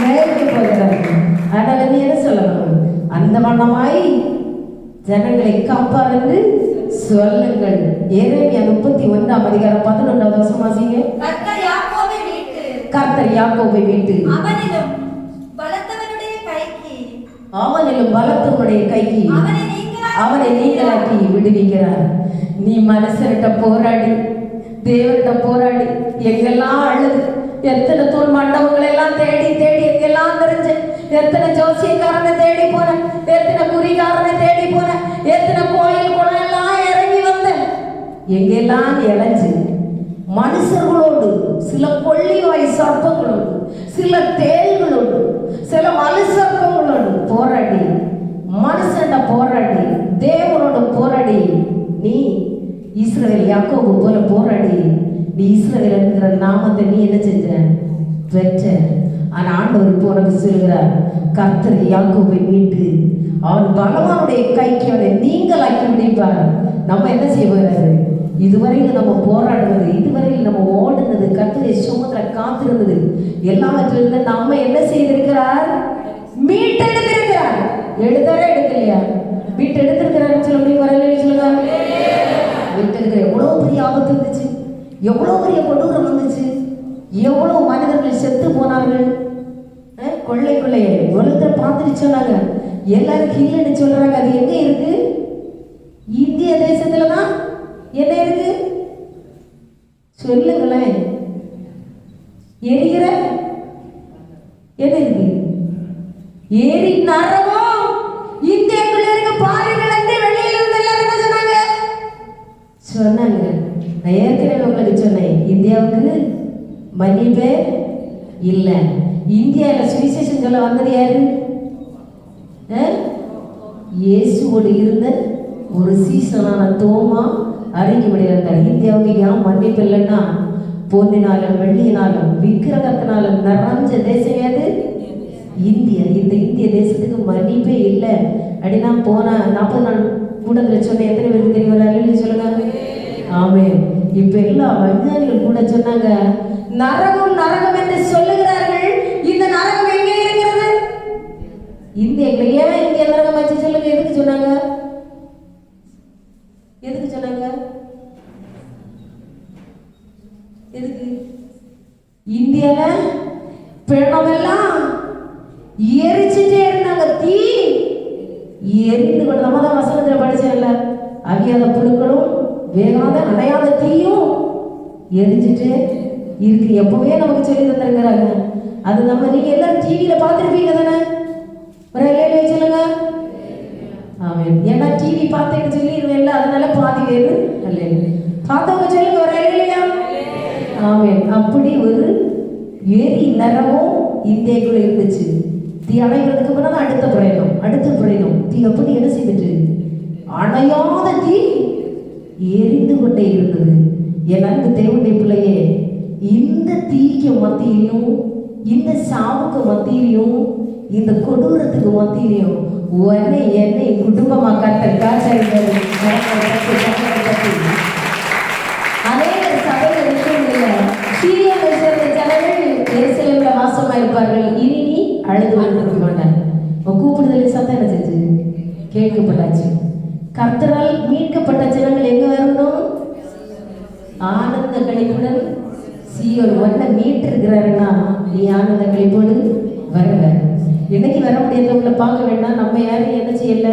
மேய்க்க போகிறார். அதனால நீ என்ன சொல்லணும்? அந்த வண்ணமாய் ஜனங்களை காப்பார் என்று சொல்லுங்கள். எரேமியா 31 அதிகாரம் 11 வசனம் வாசிங்க. கர்த்தர் யாக்கோபை மீட்டு அவனிலும் பலத்தவனுடைய கைக்கு அவனை நீங்களாக்கி விடுவிக்கிறார். நீ மனுஷர்கிட்ட போராடி, தேவன்கிட்ட போராடி, எங்கெல்லாம் அழுது, எத்தனை தூள் மண்டபங்களை எல்லாம் தேடி தேடி எங்கெல்லாம் தெரிஞ்சு, எத்தனை ஜோசியக்காரனை தேடி போனேன், எத்தனை குறிகாரனை தேடி போனேன், எத்தனை கோயில் குளம் எல்லாம் இறங்கி வந்தேன். எங்கெல்லாம் இழைஞ்சு மனுஷர்களோடு, சில கொள்ளிவாய் சர்ப்பங்களோடு, சில தேள்களோடு, சில மலு சர்ப்பங்களோடு போராடி, மனுஷன்ட போராடி, தேவனோடு போராடி, நீ இஸ்ரவேல் யாக்கோபு போல போராடி, நீ இஸ்ரவேல் என்கிற நாமத்தை நீ என்ன செஞ்ச? பெற்ற. ஆனா ஆண்டவர் இப்போ உனக்கு சொல்கிறார், கர்த்தர் யாக்கோபை மீட்டு அவன் பலவானுடைய கைக்கு அவனை நீங்களாக்கி விடுவிப்பார். நம்ம என்ன செய்ய போறாரு? இதுவரையில் நம்ம போராடுவது, இதுவரையில் நம்ம ஓடுனது, கர்த்தருடைய சுமத்துல காத்திருந்தது, எல்லாவற்றிலிருந்து நம்ம என்ன செய்திருக்கிறார்? மீட்டெடுத்திருக்கிறார். எடுத்தாரே எடுக்கலையா? மீட்டு எடுத்திருக்கிறார். சொல்ல முடியும்? வரல சொல்லுங்க. மீட்டெடுக்கிற. எவ்வளவு பெரிய ஆபத்து இருந்துச்சு, எவ்வளவு பெரிய கொடூரம் வந்துச்சு, எவ்வளவு மனிதர்கள் செத்து போனார்கள். கொள்ளைக்குள்ளையே ஒருத்தர் பார்த்துட்டு சொன்னாங்க, எல்லாரும் கீழே சொல்றாங்க. அது எங்க இருக்கு? இந்திய தேசத்துலதான். என்ன இருக்கு சொல்லுங்களேன். எரிகிற என்ன இருக்கு? ஏரி நரவோ இந்தியாக்குள்ள இருக்க பாருங்கள் என்று வெளியில இருந்து எல்லாரும் என்ன சொன்னாங்க. நான் ஏற்கனவே உங்களுக்கு சொன்னேன், இந்தியாவுக்கு மன்னிப்பே இல்லை. இந்தியாவில் சுவிசேஷம் சொல்ல வந்தது யாரு? இயேசுவோடு இருந்த ஒரு சீசனான தோமா அறிக்கை விடுகிறார், இந்தியாவுக்கு ஏன் மன்னிப்பு இல்லைன்னா பொன்னினாலும் வெள்ளியினாலும் விக்கிரகத்தினாலும் நிறைஞ்ச தேசம் ஏது? இந்தியா. இந்த இந்திய தேசத்துக்கு மன்னிப்பே இல்லை அப்படின்னா போன 40 நாள் கூட்டத்தில் சொன்ன எத்தனை பேருக்கு தெரிய வராங்க சொல்லுங்க. ஆமே. இப்ப எல்லா விஞ்ஞானிகள் கூட சொன்னாங்க, நரகம் நரகம் என்று சொல்லுகிறார்கள். இந்த நரகம் எங்கே இருக்கிறது? இந்தியாவில். ஏன் இந்திய நரகம் வச்சு சொல்லுங்க. எதுக்கு சொன்னாங்க? எதுக்கு சொன்னாங்க? எதுக்கு? இந்தியால பிணமெல்லாம் எரிச்சுட்டே இருந்தாங்க. தீ எரிந்து கொண்டு, நம்ம தான் வசனத்தில் படிச்சோம்ல, அவியாத புழுக்களும் வேகாத அணையாத தீயும் எரிஞ்சுட்டு இருக்கு. எப்பவுமே நமக்கு சொல்லி தந்துருக்கிறாங்க. அது நம்ம நீங்க எல்லாரும் டிவியில பார்த்துருப்பீங்க தானே? ஒரு இல்லையே சொல்லுங்க. ஆமாம். ஏன்னா டிவி பார்த்தேன்னு சொல்லிடுவேன்ல, அதனால பாதி வேறு அல்ல பார்த்தவங்க சொல்லுங்க. ஒரு இல்லையா? ஆமாம். அப்படி ஒரு எரி நரமும் இந்தியாக்குள்ள இருந்துச்சு. தீ அணைகிறதுக்கு முன்னாடி அடுத்த பிரயணம் தீ அப்படி என்ன செய்துட்டு அணையாத தீ எரிந்து கொண்டே இருந்தது. என் அன்பு தேவனுடைய பிள்ளையே, இந்த தீக்கு மத்தியிலையும் இந்த சாவுக்கு மத்தியிலையும் இந்த கொடூரத்துக்கு மத்தியிலையும் என்னை குடும்பமா கர்த்தர் காய்ச்சல் அநேக சபைகள் இருக்கிறதில்ல. சீரியலை சேர்ந்த ஜனங்கள் எருசலேம்ல வாசமா இருப்பார்கள். இனி நீ அழுது கொண்டிருக்க மாட்டார். கூப்பிடுதல் சத்தம் என்ன செஞ்சு கேட்கப்பட்டாச்சு. கர்த்தரால் மீட்கப்பட்ட ஜனங்கள் எங்க வரணும்? ஆனந்த கழிப்புடன் சீயோன். ஒன்ன மீட்டு இருக்கிறாருன்னா நீ ஆனந்த கழிப்போடு வருவ. இன்னைக்கு வர முடியாதவங்களை பார்க்க வேண்டாம். நம்ம யாரும் என்ன செய்யல,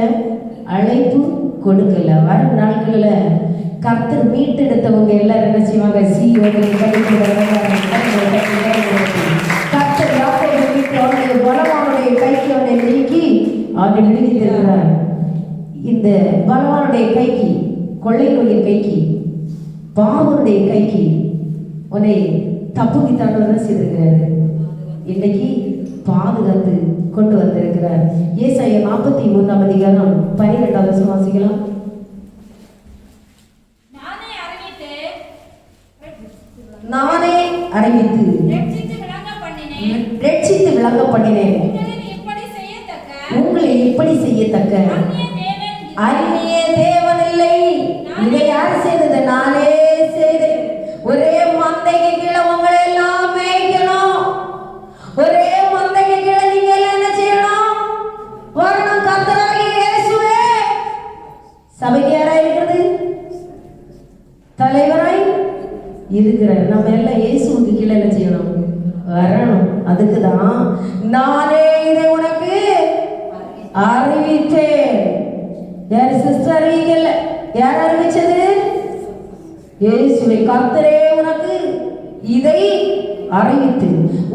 அழைப்பு கொடுக்கல. வரும் நாட்கள்ல கர்த்தர் மீட்டெடுத்தவங்க எல்லாரும் என்ன செய்வாங்க? சீயோன் கர்த்தர் யாக்கோபை மீட்டு அவனுடைய பலவானுடைய கைக்கு அவனை நீக்கி அவனை விடுவித்திருக்கிறார். இந்த பலவானுடைய கைக்கு, கொள்ளையினுடைய கைக்கு, பாவனுடைய கைக்கு உன்னை தப்புவித்தாண்டவர் செய்திருக்கிறாரு. இன்னைக்கு பாதுகாத்து கொண்டு வந்திருக்கிறார். ஏசாயா 43 அதிகாரம் 12வது வசனம் வாசிக்கலாம். நானே அறிவித்து ரட்சித்து விளங்க பண்ணினேன். உங்களை இப்படி செய்யத்தக்க அந்நிய தேவன் இல்லை. இதை யார் செய்தது? நானே செய்தேன். ஒரே மந்தைக்கு கீழே உங்களை எல்லாம் மேய்க்கணும். ஒரே மந்தைக்கு கீழே நீங்க எல்லாம் என்ன செய்யணும்? வரணும். கர்த்தராகிய இயேசுவே சபைக்கு யாரா இருக்கிறது? தலைவராய் இருக்கிறார். நம்ம எல்லாம் இயேசுவுக்கு கீழே என்ன செய்யணும்? வரணும். அதுக்குதான் நானே இதை உனக்கு அறிவித்தேன். யார் சிஸ்டர் அறிவிக்கல? யார் அறிவிச்சது? இயேசுவை. கர்த்தரே உனக்கு இதை அறிவித்து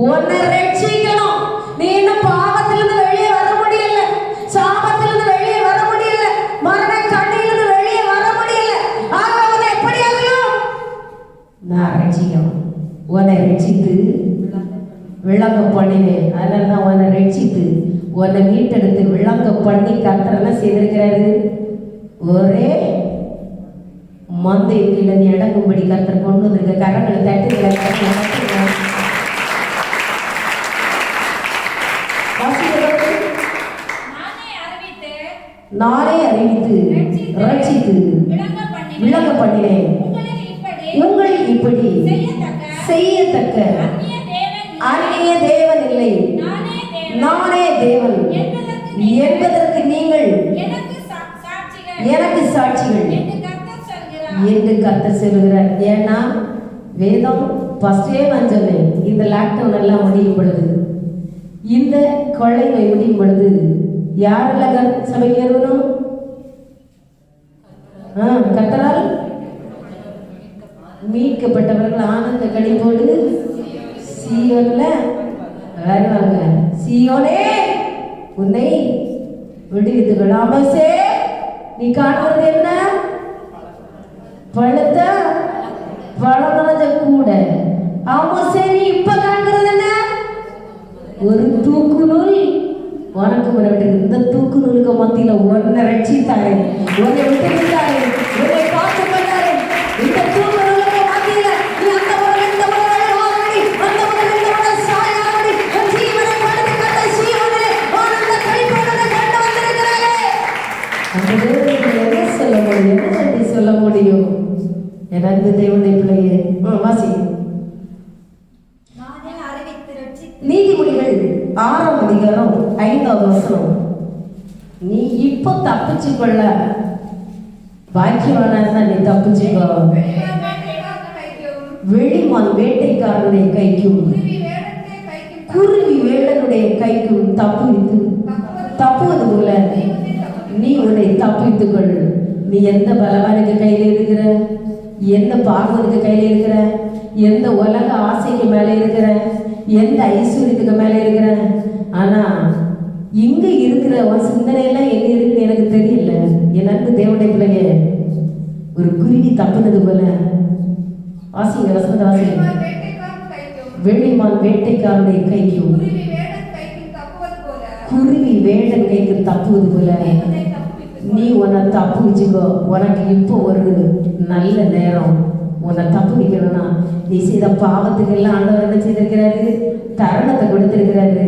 உன்னை ரட்சிக்கணும். நீ இன்னும் பாவத்திலிருந்து வெளியே வர முடியல, சாபத்திலிருந்து வெளியே வர முடியல, மரண கண்ணிலிருந்து வெளியே வர முடியல. ஆக உன்னை எப்படி ஆகணும்? நான் ரட்சிக்கணும். உன்னை ரட்சித்து விளங்க பண்ணினேன். அதனாலதான் உன்னை ரட்சித்து உன்னை மீட்டெடுத்து விளங்க பண்ணி கர்த்தரெல்லாம் செய்திருக்கிறாரு. ஒரே மந்தை கீழே நீ அடங்கும்படி கர்த்தர் கொண்டு வந்திருக்க. கரங்களை தட்டுகிற நானே அறிவித்து ரட்சித்து விளங்க பண்ணினேன். உங்களில் இப்படி செய்யத்தக்க அந்நிய தேவன் இல்லை. நானே தேவன் என்பதற்கு நீங்கள் எனக்கு சாட்சிகள் என்று கர்த்தர் சொல்கிறார். ஏன்னா வேதம் ஃபர்ஸ்டே நான் சொன்னேன், இந்த லாக்டவுன் எல்லாம் முடியும் பொழுது, இந்த கொள்ளை நோய் முடியும் பொழுது யாரெல்லாம் சபைக்கு வருவனும்? கர்த்தரால் மீட்கப்பட்டவர்கள் ஆனந்த கழிப்போடு சீயோன்ல வருவாங்க. சீயோனே உன்னை விடுவித்து கொள்ளாமசே. நீ காணுவது என்ன? பழுத்த பழமனத கூட. ஆமா, சரி. இப்ப காண்கிறது என்ன? ஒரு தூக்கு நூல் உனக்கு உன்னை விட்டு இந்த தூக்கு நூலுக்கு மத்தியில உன்னை ரட்சித்தாரு, உன்னை விட்டு விட்டாரு, உன்னை காத்து கொண்டாரு. இந்த தூக்கு நூலுக்கு மத்தியில நீ அந்த முறை இந்த முறை வாழாடி, அந்த முறை இந்த முறை சாயாடி, உன் ஜீவனை கொடுத்து கட்ட ஜீவனிலே ஆனந்த கைப்படலை கண்டு வந்திருக்கிறாரே. அந்த தேவனுக்கு என்ன சொல்ல முடியும், என்ன நன்றி சொல்ல முடியும்? என் அன்பு தேவனுடைய பிள்ளையே, வாசி. நானே அறிவித்து ரட்சித்து நீதிமொழிகள் 6ஆம் அதிகாரம் 5வது வசனம். நீ இப்போ தப்பிச்சு கொள்ள பாக்கியவானா, நீ தப்பிச்சுக்கோ. வெளிமான் வேட்டைக்காரனுடைய கைக்கும் குருவி வேடனுடைய கைக்கும் தப்புவது போல நீ உன்னை தப்பித்துக் கொள். நீ எந்த பலவானுக்கு கையில இருக்கிற, எந்த பார்வனுக்கு கையில இருக்கிற, எந்த உலக ஆசைக்கு மேல இருக்கிற, எந்த ஐஸ்வர்யத்துக்கு மேல இருக்கிற, ஆனா இங்க இருக்கிற உன் சிந்தனையெல்லாம் எங்க இருக்குன்னு எனக்கு தெரியல. என் அன்பு தேவனுடைய பிள்ளைங்க, ஒரு குருவி தப்புனது போல வாசிங்க, வசந்த வாசிங்க. வெளிமான் வேட்டைக்காரனுடைய கைக்கும் குருவி வேடன் கைக்கு தப்புவது போல நீ உன்னை தப்பு வச்சுக்கோ. உனக்கு இப்போ ஒரு நல்ல நேரம். உன்னை தப்பு வைக்கணும்னா நீ செய்த பாவத்துக்கு எல்லாம் ஆண்டவர் என்ன செய்திருக்கிறாரு, தருணத்தை கொடுத்திருக்கிறாரு.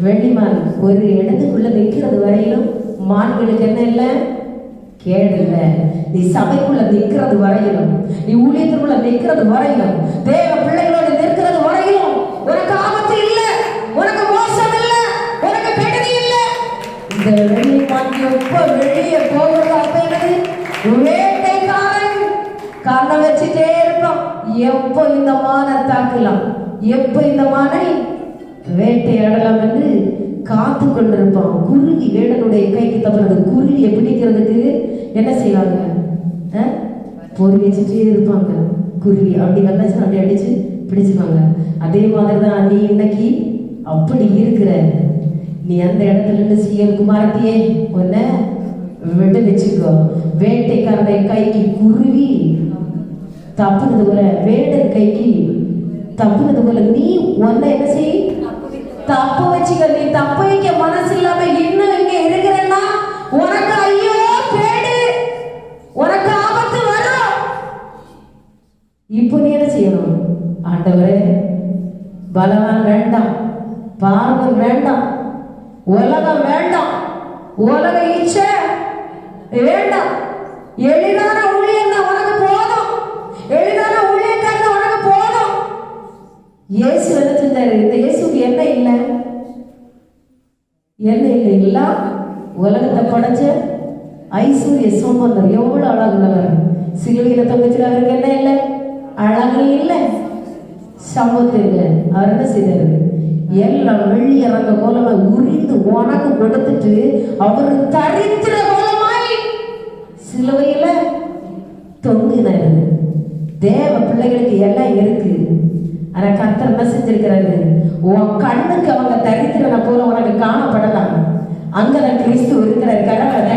வெள்ளிமான் ஒரு இடத்துக்குள்ள நிற்கிறது வரையிலும் மான்களுக்கு என்ன இல்லை, கேடு இல்லை. நீ சபைக்குள்ள நிற்கிறது வரையிலும், நீ ஊழியத்துக்குள்ள நிற்கிறது வரையிலும், தேவ பிள்ளைகளோடு நிற்கிறது வரையிலும் உனக்கு ஆபத்து இல்லை, உனக்கு மோசம் இல்லை, உனக்கு கெடுதி இல்லை. இந்த வெள்ளிமான் எப்ப வெளியே போகிறது அப்ப என்னது, வேட்டைக்காரன் கண்ணை வச்சுட்டே இருப்பான். எப்போ இந்த மானை தாக்கலாம், எப்போ இந்த மானை வேட்டையாடலாம் என்று காத்து கொண்டிருப்பான். குருவி வேடனுடைய கைக்கு தப்புறது. குருவியை பிடிக்கிறதுக்கு என்ன செய்வாங்க, பொறி வச்சுட்டே இருப்பாங்க. குருவி அப்படி வந்தாச்சு அப்படி அடிச்சு பிடிச்சுப்பாங்க. அதே மாதிரி தான் நீ இன்னைக்கு அப்படி இருக்கிற. நீ அந்த இடத்துல இருந்து சீஎம் குமாரத்தையே உன்னை விட்டு வச்சுக்கோ. வேட்டைக்காரனுடைய கைக்கு குருவி தப்புனது போல, வேடன் கைக்கு தப்புனது போல நீ உன்னை என்ன செய், தப்பு வச்சுக்க. நீ தப்பு வைக்க மனசு இல்லாம இன்னும் இங்க இருக்கிறன்னா உனக்கு ஐயோ கேடு, உனக்கு ஆபத்து வரும். இப்போ நீ என்ன செய்யணும், ஆண்டவரே பலவான் வேண்டாம், பார்வன் வேண்டாம், உலகம் வேண்டாம், உலக இச்சை வேண்டாம், எளிதான ஊழியம் தான் உனக்கு போதும், எளிதான ஊழியக்காரன் தான் உனக்கு போதும். இயேசு என்ன செஞ்சாரு, இந்த இயேசுக்கு என்ன இல்லை, என்ன இல்லை, எல்லாம் உலகத்தை படைச்ச ஐஸ்வர்ய சோமந்தர் எவ்வளவு அழகுள்ளவர். சிலுவையில தொங்கச்சில் அவருக்கு என்ன இல்லை, அழகு இல்லை, சம்பத்து இல்லை. அவர் என்ன செய்தாரு, எல்லாம் வெள்ளி இறங்க கோலமாய் உரிந்து உனக்கு கொடுத்துட்டு அவரு தரித்திர கோலமாய் சிலுவையில தொங்கினாரு. தேவ பிள்ளைகளுக்கு எல்லாம் இருக்கு. ஆனா கர்த்தர் என்ன செஞ்சிருக்கிறாரு, உன் கண்ணுக்கு அவங்க தரித்திரனை போல உனக்கு காணப்படலாம். அங்கதான் கிறிஸ்து இருக்கிறார். கடவுளை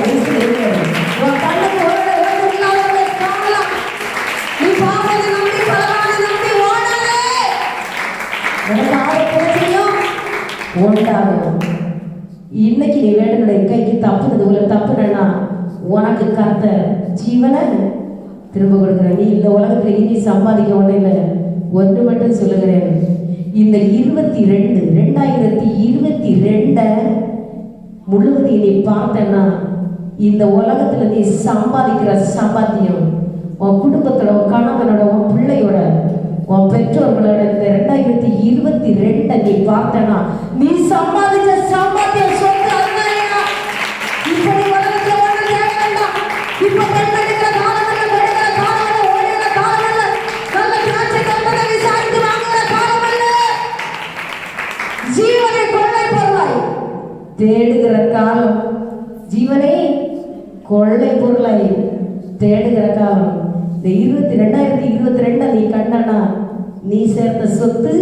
கிறிஸ்து இருக்கிறார். உன் கண்ணுக்கு காணலாம். நீ பாவத்தை நம்பி பலவான நம்பி ஓடாதே, உனக்கு ஆபத்தையும் உண்டாகும். இன்னைக்கு நீ வேடனுடைய கைக்கு தப்புனது போல தப்புனா உனக்கு கர்த்தர் ஜீவனை திரும்ப கொடுக்குற. நீ இந்த உலகத்துல இனி சம்பாதிக்க ஒண்ணு இல்லை. ஒன்று மட்டும் சொல்லுகிறேன், இந்த 2022 முழுவதும் நீ பார்த்தன்னா இந்த உலகத்துல நீ சம்பாதிக்கிற சம்பாத்தியம் உன் குடும்பத்தோட, உன் கணவனோட, உன் பிள்ளையோட, உன் பெற்றோர்களோட இந்த 2022 நீ பார்த்தனா நீ சம்பாதிச்ச சம்பாத்தியம் சொத்து அதுதான். இப்படி உலகத்துல ஒண்ணு தேவை வேண்டாம். இப்ப பெண்களுக்கு காலம் அல்ல, பெண்கள காலம் அல்ல, ஓடின காலம் அல்ல, நல்ல திராட்சை கம்பனை விசாரித்து வாங்குற காலம் அல்ல. ஜீவனை கொள்ளை பொருளாய் தேடுகிற காலம், ஜீவனை கொள்ளை பொருளாய் தேடுகிற காலம். இந்த 2022 நீ கண்டனா நீ சேர்த்த சொத்து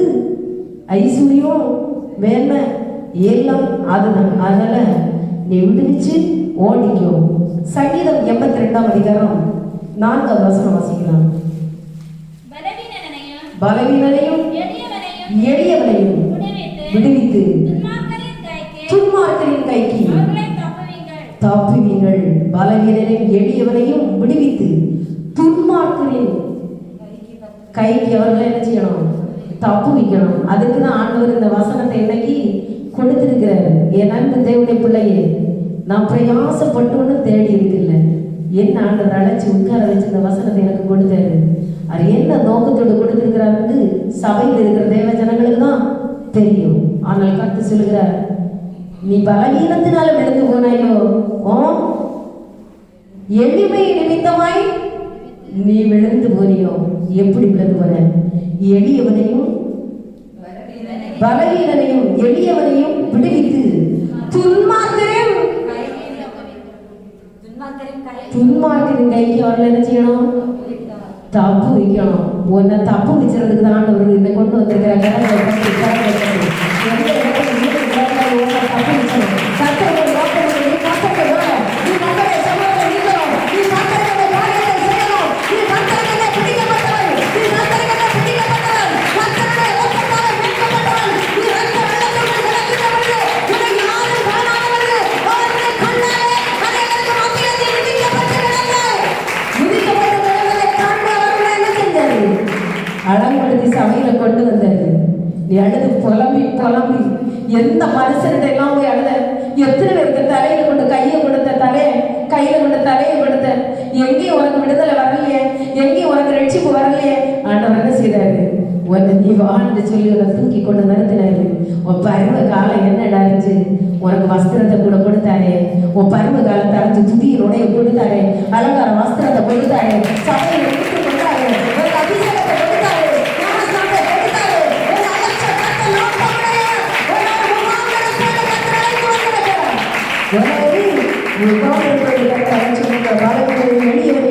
ஐஸ்வர்யம் மேன்மை எல்லாம் அதுதான். அதனால நீ விடுவிச்சு ஓடிக்கும். சங்கீதம் 82ஆம் அதிகாரம் 4வது வசனம் வாசிக்கலாம். பலவீனனையும் எளியவனையும் விடுவித்து துன்மார்க்கரின் துன்மார்க்கரின் கைக்கு அவர்களை தப்புவீங்கள். தப்புவீங்கள். பலவீனரையும் எளியவரையும் விடுவித்து துன்மார்க்கரின் கைக்கு அவர்களை என்ன செய்யணும்? தப்புவிக்கணும். அதுக்கு தான் ஆண்டவர் இந்த வசனத்தை இன்னைக்கு கொடுத்திருக்கிறாரு. என் அன்பு தேவனுடைய பிள்ளையே, நான் பிரயாசப்பட்டு தேடி இருக்குல்ல, என்ன ஆண்டவர் அழைச்சி உட்கார வச்சு இந்த வசனத்தை எனக்கு கொடுத்தாரு. அது என்ன நோக்கத்தோடு கொடுத்திருக்கிறாருன்னு சபையில் இருக்கிற தேவ ஜனங்களுக்கு தான் தெரியும். ஆனால் கர்த்தர் சொல்லுகிறார், நீ பலவீனத்தினால விழுந்து போனாயோ, எளிமை நிமித்தமாய் நீ விழுந்து போனியோ. எப்படி விழுந்து போன? எளியவனையும் பலவீனனையும் எளியவனையும் விடுவித்து துன்மார்க்கரின் கைக்கு அவர்கள் என்ன செய்யணும்? தப்பு வைக்கணும். உன்னை தப்பு வச்சுறதுக்கு தான் ஆண்டவர் என்னை கொண்டு வந்திருக்கிறாங்க. அழகுபடுத்தி சபையில கொண்டு வந்தாரு. நீ அழுது புலம்பி புலம்பி எந்த மனுஷன்கிட்ட எல்லாம் போய் அழுத? எத்தனை பேருக்கு தலையில கொண்டு கையை கொடுத்த கையில கொண்டு தலையை கொடுத்த? எங்கேயும் உனக்கு விடுதலை வரலையே, எங்கேயும் உனக்கு ரட்சிப்பு வரலையே. ஆண்டவர் என்ன செய்தாரு? உன்னை நீ வாழ்ந்து சொல்லி உன்னை தூக்கி கொண்டு நிறுத்தினாரு. உன் பருவ காலம் என்னடா இருந்துச்சு? உனக்கு வஸ்திரத்தை கூட கொடுத்தாரு. உன் பருவ காலத்தை அரைஞ்சு துதியின் உடைய கொடுத்தாரு. அலங்கார வஸ்திரத்தை கொடுத்தாரு. சபையை எடுத்து கொண்டாரு. ஒரு அபிஷேகத்தை கொடுத்தாரு.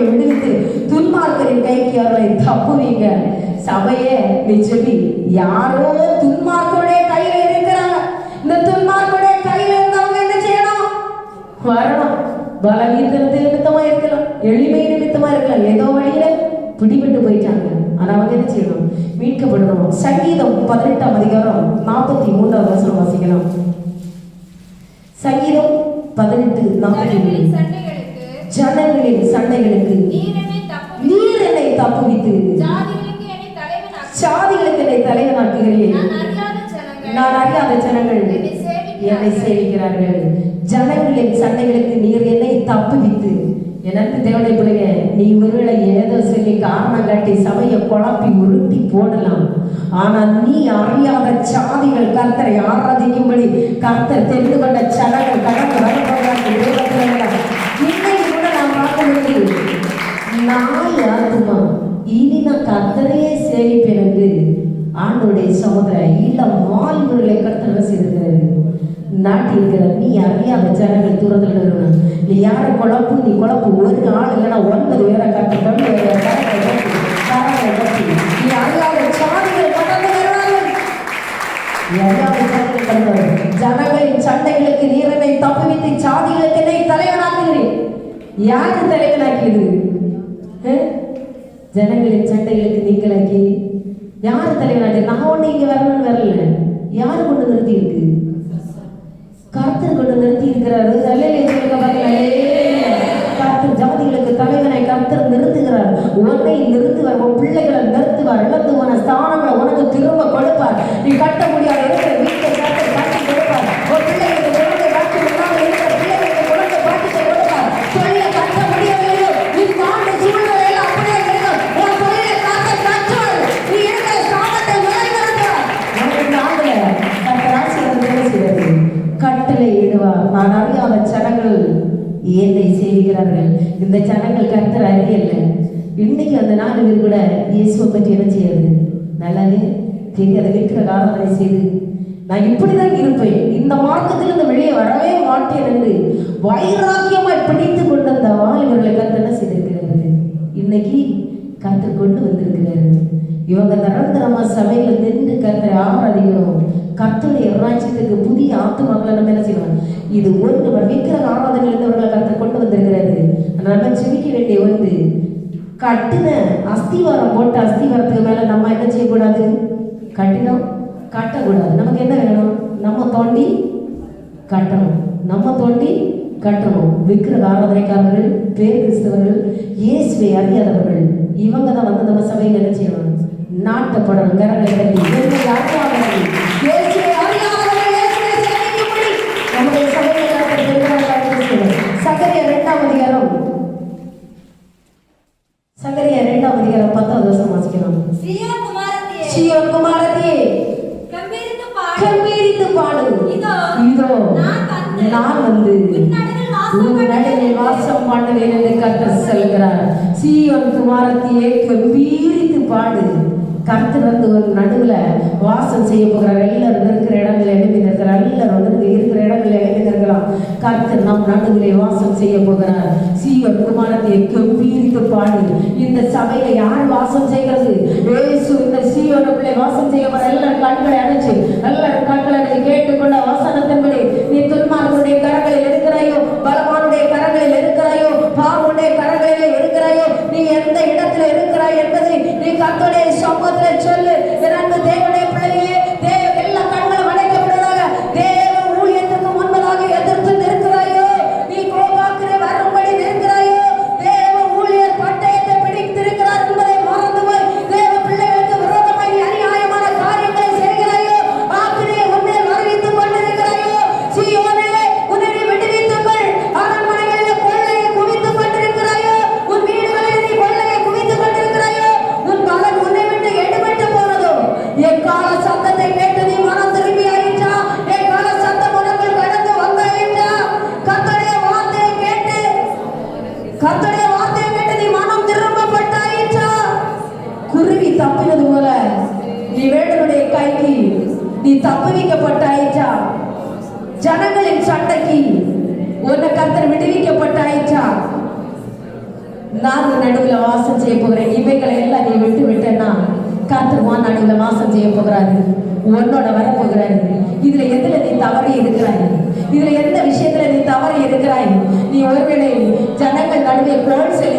விடுவித்து துன்மார்க்கரின் கைக்கு அவர்களை தப்புவீங்க. சபையே நீ சொல்லி, யாரோ துன்மார்க்கருடைய கையில இருக்கிறாங்க. இந்த துன்மார்க்கருடைய கையில இருந்தவங்க என்ன செய்யணும்? வரணும். பலவீனத்தை நிமித்தமா இருக்கலாம், எளிமை நிமித்தமா இருக்கலாம், ஏதோ வழியில பிடிபட்டு போயிட்டாங்க. ஆனா அவங்க என்ன செய்யணும்? மீட்கப்படணும். சங்கீதம் 18ஆம் அதிகாரம் 43ஆவது வசனம் வாசிக்கலாம். சங்கீதம் 18:43. ஜனங்களின் சண்டைகளுக்கு நீர் என்னை தப்புவித்து சாதிகளுக்கு என்னை தலைவனாக்குகிறேன். நான் அறியாத ஜனங்கள் என்னை சேவிக்கிறார்கள். ஜனங்களின் சண்டைகளுக்கு நீர் என்னை தப்புவித்து. எனக்கு தேவனை பிள்ளைங்க, நீ ஒருவேளை ஏதோ சொல்லி காரணம் காட்டி சபையை குழப்பி உருட்டி போடலாம். ஆனால் நீ அறியாத சாதிகள் கர்த்தரை ஆராதிக்கும்படி கர்த்தர் தெரிந்து கொண்ட ஜனங்கள் கடந்து வரப்படுறாங்க. இன்னைக்கு கூட நான் பார்க்க முடியும். நாய் ஆத்துமா இனி நான் கர்த்தரையே சேவிப்பேன் என்று ஆண்டோடைய சமுதிர இளம் வாழ்வுகளை கர்த்தர் செய்திருக்கிறாரு. நாட்டியிருக்கிற நீ அறியாத ஜனங்கள் தூரத்தில் இருக்கணும். நீ யாரை குழப்பு? நீ குழப்பு. ஒரு ஆள் இல்லைன்னா 9 பேரை கட்டி கொண்டு நீ அறியாத சாதிகள் கடந்து வருவார்கள். ஜனங்களின் சண்டைகளுக்கு நீரனை தப்புவித்து சாதிகளுக்கு என்னை தலைவனாக்குகிறேன். யாரு தலைவனாக்கியது? ஜனங்களின் சண்டைகளுக்கு நீங்களாக்கி யாரு தலைவனாக்கி? நான் ஒண்ணு இங்க வரணும்னு வரல. யாரு கொண்டு நிறுத்தி இருக்கு? கர்த்தர் கொண்டு நிறுத்தி இருக்கிறாரு. கர்த்தர் ஜாதிகளுக்கு தலைவனை கர்த்தர் நிறுத்துகிறார். உன்னை நிறுத்துவார். உன் பிள்ளைகளை நிறுத்துவார். இழந்து போன ஸ்தானங்களை உனக்கு திரும்ப கொடுப்பார். நீ கட்ட முடியாத இருக்கிற வீட்டை கர்த்தர் கட்டி கொடுப்பார். உன் பிள்ளைகளுக்கு குழந்தை காட்சி முன்னாடி இருக்கிற பிள்ளைகளுக்கு குழந்தை காட்சியை கொடுப்பார். தொழிலை கட்ட முடியவில்லையோ நீ காண்டு சூழ்நிலையில் அப்படியே இருக்கும். உன் தொழிலை கர்த்தர் கட்டுவார். நீ இருக்கிற ஸ்தானத்தை உயர்த்திருப்பார். உனக்கு நாங்கள கர்த்தர் ஆசீர்வாதம் செய்வது கட்டளை இடுவார். நான் அறியாத ஜனங்கள் என்னை செய்கிறார்கள். இந்த ஜனங்கள் கர்த்தர் அறியல. இன்னைக்கு அந்த 4 பேர் கூட இயேசுவை பற்றி என்ன செய்யாது? நல்லாவே தெரியாத விக்கிர ஆராதனை செய்து நான் இப்படிதான் இருப்பேன், இந்த மார்க்கத்திலிருந்து வெளியே வரவே மாட்டேன் என்று வைராக்கியமாய் பிடித்து கொண்டு அந்த வாலிபர்களை கர்த்தர் என்ன செய்திருக்கிறார்கள்? இன்னைக்கு கர்த்தர் கொண்டு வந்திருக்கிறாரு. இவங்க நிரந்தரமா சபையில நின்று கர்த்தரை ஆராதிக்கணும். கர்த்தருடைய ராஜ்யத்துக்கு புதிய ஆத்துமாக்களை நம்ம என்ன செய்யணும்? இது ஒன்று விக்கிரக ஆராதனை இருந்தவர்களை கர்த்தர் கொண்டு வந்திருக்கிறாரு. நம்ம செவிக்க வேண்டிய ஒன்று, கட்டின அஸ்திவாரம் போட்ட அஸ்திவாரத்துக்கு மேல நம்ம என்ன செய்யக்கூடாது? கட்டினம் கட்டக்கூடாது. நமக்கு என்ன வேணும்? நம்ம தோண்டி கட்டணும். நம்ம தோண்டி கட்டணும். விக்கிரக ஆராதனைக்காரர்கள், பேர் கிறிஸ்தவர்கள், இயேசுவை அறியாதவர்கள், இவங்க தான் வந்து நம்ம சபையில் என்ன செய்யணும்? நாட்டப்படணும். கரங்களை தட்டி இயேசுவை அறியாதவர்கள், இயேசுவை அறியாதவர்கள், இயேசுவை சேவிக்கும்படி நம்முடைய சபையில் சகரியா 2ஆம் அதிகாரம், சகரியா 2ஆம் அதிகாரம் 10வது வசனம் வாசிக்கிறோம். சீயோன் குமாரத்தியே, சீயோன் குமாரத்தியே, கம்பீரித்து பாடு, கம்பீரித்து பாடு. இதோ இதோ நான் வந்து உன் நடுவில் வாசம் பண்ணுவேன் என்று கர்த்தர் சொல்கிறார். சீயோன் குமாரத்தியே, கம்பீரித்து பாடு. கர்த்தர் வந்து ஒரு நடுவுல வாசம் செய்ய போகிறார். எல்லாரும் இருக்கிற இடங்களை எழுப்பி நிற்கிறார். எல்லாரும் வந்து இருக்கிற இடங்களை எழுப்பி நிற்கலாம். கர்த்தர் நம் நடுவிலே வாசம் செய்ய போகிறார். சீயோன் குமாரத்தியை கம்பீரித்து பாடு. இந்த சபையில யார் வாசம் செய்கிறது? இயேசு இந்த சீயோனுக்குள்ளே வாசம் செய்ய போற. எல்லாரும் கண்களை அடைச்சு, எல்லாரும் கண்களை அடைச்சு கேட்டுக்கொண்ட வசனத்தின்படி நீ துன்மார்களுடைய கரங்களில் இருக்கிறாயோ, பலவானுடைய கரங்களில் இருக்கிறாயோ, பாவனுடைய கரங்களில் இருக்கிறாயோ, நீ எந்த இடத்துல இருக்கிறாய் என்பதை நீ கர்த்தருடைய சமூகத்தில் சொல்லு. அன்பு தேவனுடைய பிள்ளையே, எல்லா கண்களும் அடைக்கப்படுவதாக. தேவ ஊழியத்துக்கு முன்பதாக எதிர்த்து நிற்கிறாயோ, நீ கோபாக்கிற வரும்படி நிற்கிறாயோ, தேவ ஊழியர் பட்டயத்தை பிடித்திருக்கிறார் என்பதை மறந்து போய் தேவ பிள்ளைகளுக்கு விரோதமாய் நீ அநியாயமான காரியங்களை செய்கிறாயோ, ஆக்கினையை உன்மேல் அறிவித்துக் கொண்டிருக்கிறாயோ, சீயோனே உன்னை நீ விடுவித்துக் கொள். அரண்மனைகளில் கொள்ளையை குவித்துக் கொண்டிருக்கிறாயோ, உன் வீடுகளில் நீ கொள்ளையை குவித்துக் கொண்டிருக்கிறாயோ, உன் பலன் உன்னை விட்டு எடுபட்டு போனதோ. எக்கால சத்தத்தை கேட்டு நீ மனம் திரும்பி ஆயிற்றா? எக்கால சத்தம் உனக்கு கடந்து வந்தாயிற்றா? கர்த்தருடைய வார்த்தையை கேட்டு, கர்த்தருடைய வார்த்தையை கேட்டு நீ மனம் திரும்பப்பட்டாயிற்றா? குருவி தப்பினது போல நீ வேடனுடைய கைக்கு நீ தப்புவிக்கப்பட்டாயிற்றா? ஜனங்களின் சண்டைக்கு உன்னை கர்த்தர் விடுவிக்கப்பட்டாயிற்றா? நான் நடுவில் வாசம் செய்ய போகிறேன். இவைகளை எல்லாம் நீ விட்டு விட்டேன்னா கர்த்தர் நடுவில் வாசம் செய்ய போகிறாரு. உன்னோட வரப்போகிறாரு. இதுல எதுல நீ தவறி இருக்கிறாய்? இதுல எந்த விஷயத்துல நீ தவறி இருக்கிறாய்? நீ ஒருவேளை ஜனங்கள் நடுவே கோல் சொல்லி